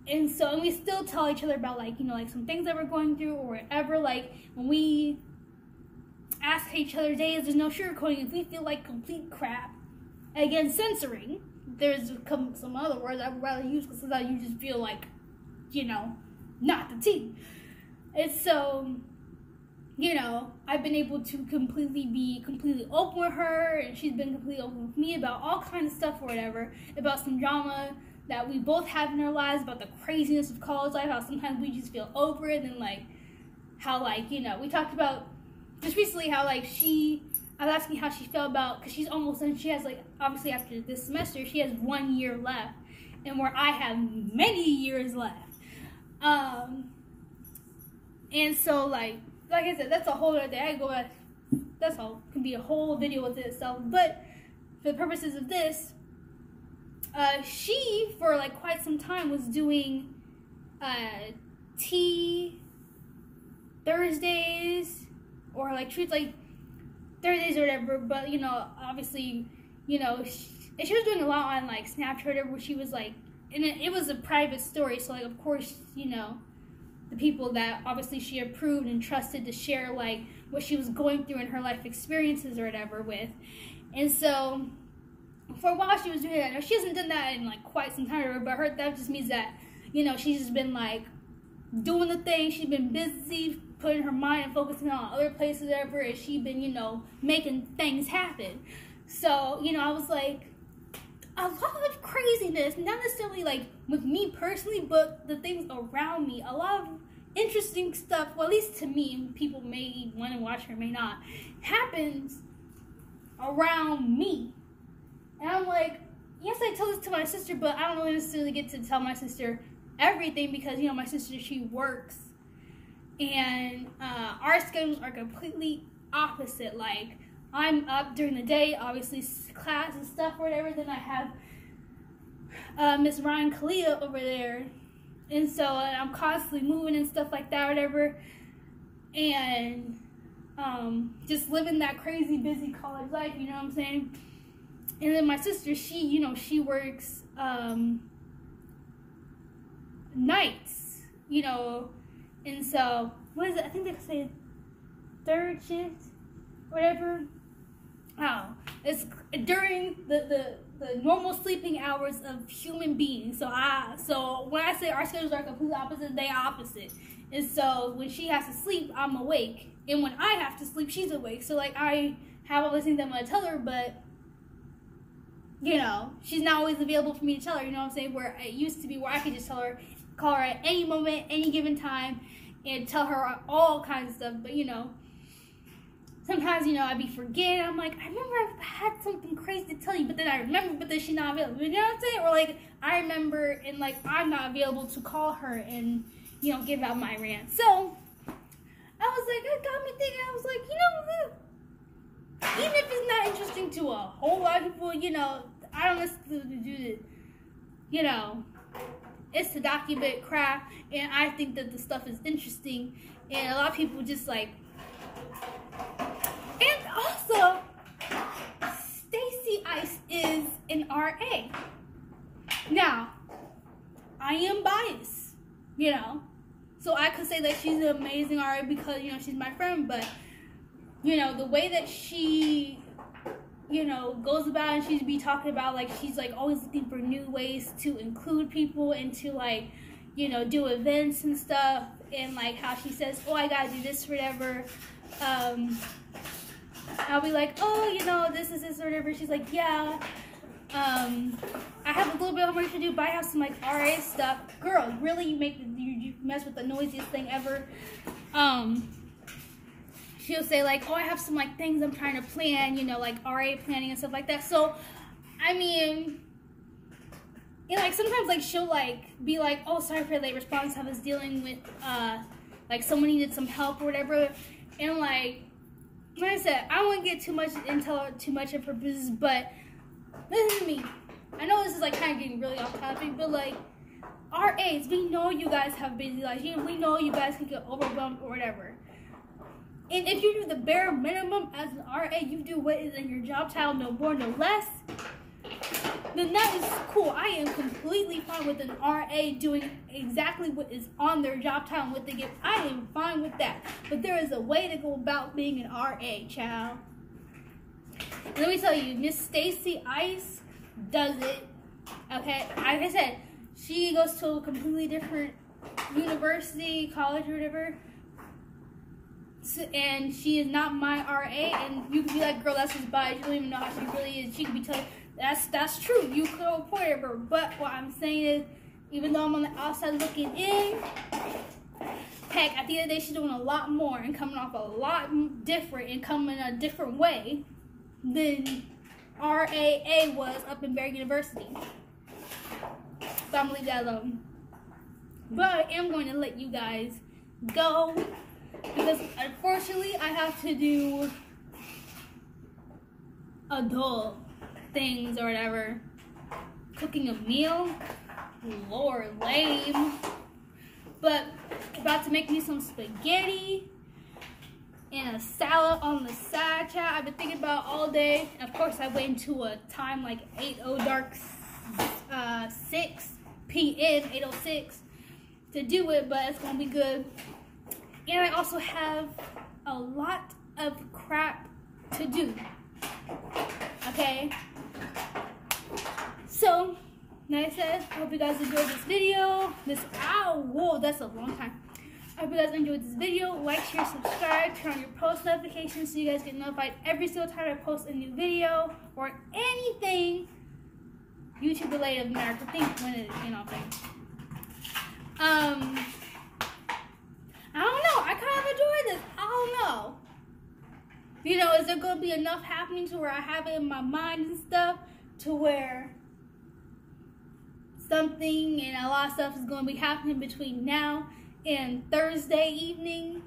And we still tell each other about, like, you know, like some things that we're going through or whatever. Like, when we ask each other days, there's no sugarcoating. If we feel like complete crap, again, censoring, there's some other words I would rather use, because sometimes you just feel like, you know, not the tea. And so, you know, I've been able to be completely open with her, and she's been completely open with me about all kinds of stuff or whatever, about some drama that we both have in our lives, about the craziness of college life, how sometimes we just feel over it, and like, how, like, you know, we talked about just recently how, like, I was asking how she felt about, because she's almost done, she has, like, obviously after this semester, she has 1 year left, and where I have many years left. And so, like I said, that's a whole other day. That's all, can be a whole video with itself. But for the purposes of this, she, for like quite some time, was doing tea Thursdays, or like treats like Thursdays or whatever. But, you know, obviously, you know, she was doing a lot on like Snapchat or whatever, where she was like, and it was a private story, so like, of course, you know, the people that obviously she approved and trusted to share like what she was going through in her life experiences or whatever with. And so for a while she was doing that. Now, she hasn't done that in like quite some time, but that just means that, you know, she's just been like doing the thing. She's been busy putting her mind and focusing on other places or whatever, and she's been, you know, making things happen. So, you know, I was like, a lot of craziness, not necessarily like with me personally, but the things around me. A lot of interesting stuff, well, at least to me, people may want to watch or may not, happens around me. And I'm like, yes, I tell this to my sister, but I don't really necessarily get to tell my sister everything, because, you know, my sister, she works, and our schedules are completely opposite. Like, I'm up during the day, obviously class and stuff or whatever. Then I have Miss Ryan Kalia over there, and so I'm constantly moving and stuff like that, whatever, and just living that crazy busy college life, you know what I'm saying? And then my sister, she, you know, she works nights, you know, and so what is it? I think they say third shift, whatever. Oh, it's during the normal sleeping hours of human beings. So when I say our schedules are completely opposite, they are opposite. And so when she has to sleep, I'm awake, and when I have to sleep, she's awake. So like, I have all the things I'm gonna tell her, but, you know, she's not always available for me to tell her. You know what I'm saying? Where it used to be where I could just call her at any moment, any given time, and tell her all kinds of stuff. But, you know, sometimes, you know, I'd be forgetting. I'm like, I remember I had something crazy to tell you, but then I remember, but then she's not available. You know what I'm saying? Or like, I remember and like, I'm not available to call her and, you know, give out my rant. So I was like, it got me thinking. I was like, you know what? Even if it's not interesting to a whole lot of people, you know, I don't necessarily do it. You know, it's to document crap, and I think that the stuff is interesting, and a lot of people just like. And also, Stacy Ice is an RA. Now, I am biased, you know, so I could say that she's an amazing RA because, you know, she's my friend, but, you know, the way that she, you know, goes about, and she's be talking about, like, she's, like, always looking for new ways to include people and to, like, you know, do events and stuff, and, like, how she says, oh, I gotta do this, whatever, I'll be like, oh, you know, this is this or whatever. She's like, yeah, I have a little bit of work to do, but I have some, like, RA stuff. Girl, really, you mess with the noisiest thing ever. She'll say, like, oh, I have some, like, things I'm trying to plan, you know, like, RA planning and stuff like that. So, I mean, and, like, sometimes, like, she'll, like, be like, oh, sorry for the late response. I was dealing with, like, someone needed some help or whatever. And, like I said, I don't want to get too much of her business, but listen to me. I know this is, like, kind of getting really off topic, but, like, RAs, we know you guys have busy lives. We know you guys can get overwhelmed or whatever. And if you do the bare minimum as an RA, you do what is in your job title, no more, no less, then that is cool. I am completely fine with an RA doing exactly what is on their job title and what they give. I am fine with that. But there is a way to go about being an RA, child. And let me tell you, Miss Stacy Ice does it. Okay, like I said, she goes to a completely different university, college, or whatever. And she is not my RA, and you can be like, girl, that's just biased. You don't even know how she really is. She can be telling you, that's true. You could report her, but what I'm saying is, even though I'm on the outside looking in, heck, at the end of the day, she's doing a lot more and coming off a lot different and coming a different way than RAA was up in Barry University. So I'm gonna leave that alone. But I am going to let you guys go, because unfortunately I have to do adult things or whatever. Cooking a meal, Lord, lame. But about to make me some spaghetti and a salad on the side, child. I've been thinking about it all day. And of course I went into a time like 8:00 dark 6 p.m. 8:06 to do it, but it's gonna be good. And I also have a lot of crap to do. Okay? So, like I said, I hope you guys enjoyed this video. Whoa, that's a long time. I hope you guys enjoyed this video. Like, share, subscribe, turn on your post notifications so you guys get notified every single time I post a new video or anything YouTube related of America. Think when it, I don't know. I kind of enjoy this. I don't know. Is there going to be enough happening to where I have it in my mind and stuff to where something and a lot of stuff is going to be happening between now and Thursday evening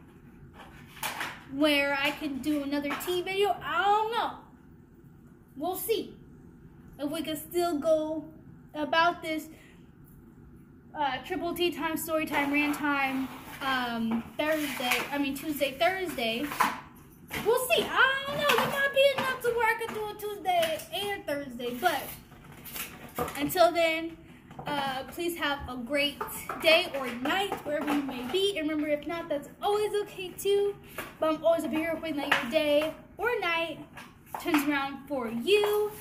where I can do another tea video? I don't know. We'll see if we can still go about this triple T time, story time, rant time, Tuesday, Thursday. We'll see. I don't know. There might be enough to where I can do it Tuesday and Thursday. But until then, please have a great day or night, wherever you may be. And remember, if not, that's always okay too. But I'm always up here hoping that your day or night turns around for you.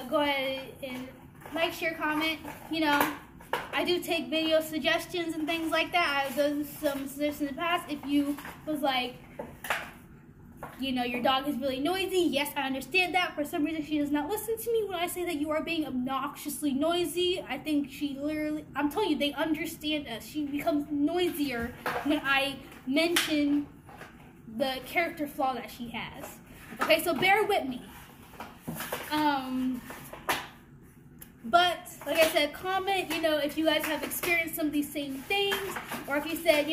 Go ahead and like, share, comment. I do take video suggestions and things like that. I've done some suggestions in the past. If you was like, your dog is really noisy. Yes, I understand that. For some reason, she does not listen to me when I say that you are being obnoxiously noisy. I think she literally, I'm telling you, they understand us. She becomes noisier when I mention the character flaw that she has. Okay, so bear with me. But, like I said, comment, if you guys have experienced some of these same things, or if you said,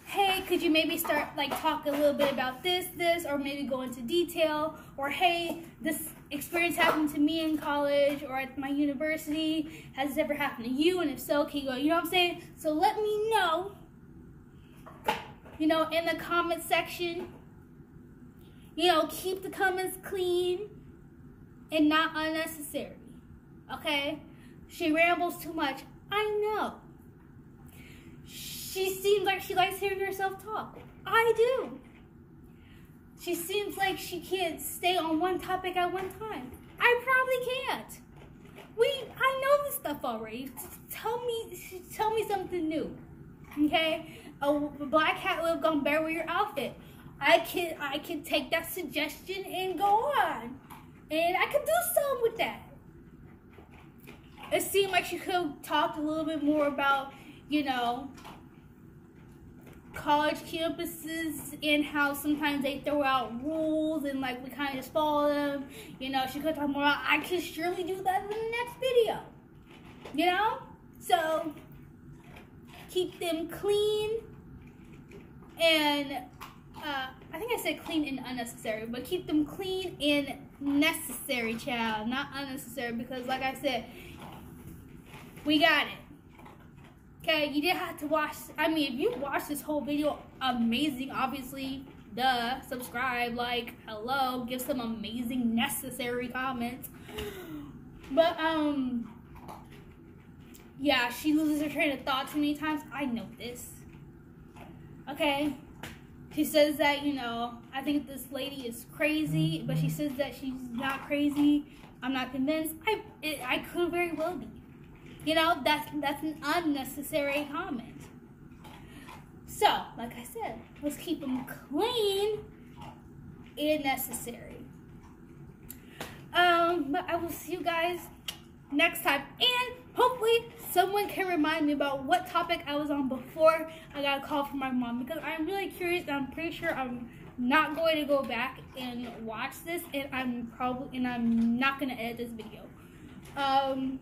hey, could you maybe start, talk a little bit about this, or maybe go into detail, or hey, this experience happened to me in college or at my university. Has this ever happened to you? And if so, can you go, you know what I'm saying? So let me know, in the comment section. Keep the comments clean and not unnecessary. Okay? She rambles too much. I know. She seems like she likes hearing herself talk. I do. She seems like she can't stay on one topic at one time. I probably can't. I know this stuff already. Tell me something new. Okay? A black hat will gonna bear with your outfit. I can take that suggestion and go on. And I could do something with that. It seemed like she could have talked a little bit more about, college campuses and how sometimes they throw out rules and we kind of just follow them. She could talk more about, I can surely do that in the next video. So keep them clean and I think I said clean and unnecessary, but keep them clean and necessary, child, not unnecessary, because like I said, we got it. Okay, you didn't have to watch, if you watched this whole video, amazing, obviously, Duh. Subscribe, like, hello. Give some amazing, necessary comments. But, yeah, she loses her train of thought too many times. I know this. Okay? She says that, you know, I think this lady is crazy, but she says that she's not crazy. I'm not convinced. I could very well be. You know, that's an unnecessary comment. So, like I said, let's keep them clean and necessary. But I will see you guys next time, and hopefully someone can remind me about what topic I was on before I got a call from my mom, because I'm really curious, and I'm pretty sure I'm not going to go back and watch this, and I'm not going to edit this video. I'm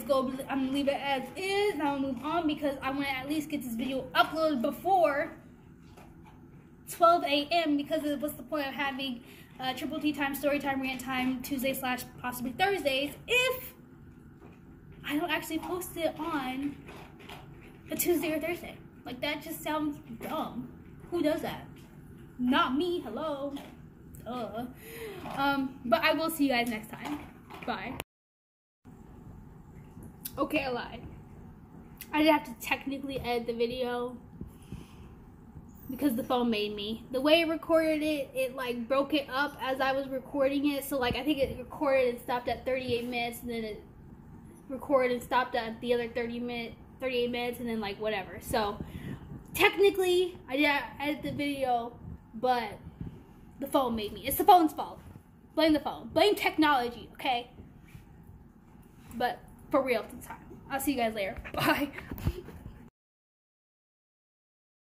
gonna leave it as is, and I'll move on because I want to at least get this video uploaded before 12 a.m. because what's the point of having Triple T time, story time, rant time, Tuesday / possibly Thursdays if I don't actually post it on a Tuesday or Thursday? Like, that just sounds dumb. Who does that? Not me. Hello. But I will see you guys next time. Bye. Okay, I lied. I did have to technically edit the video because the phone made me. The way it recorded it, it like broke it up as I was recording it. So like I think it recorded and stopped at 38 minutes, and then it recorded and stopped at the other 38 minutes, and then like whatever. So technically I did edit the video, but the phone made me. It's the phone's fault. Blame the phone. Blame technology, okay? But for real this time. I'll see you guys later. Bye.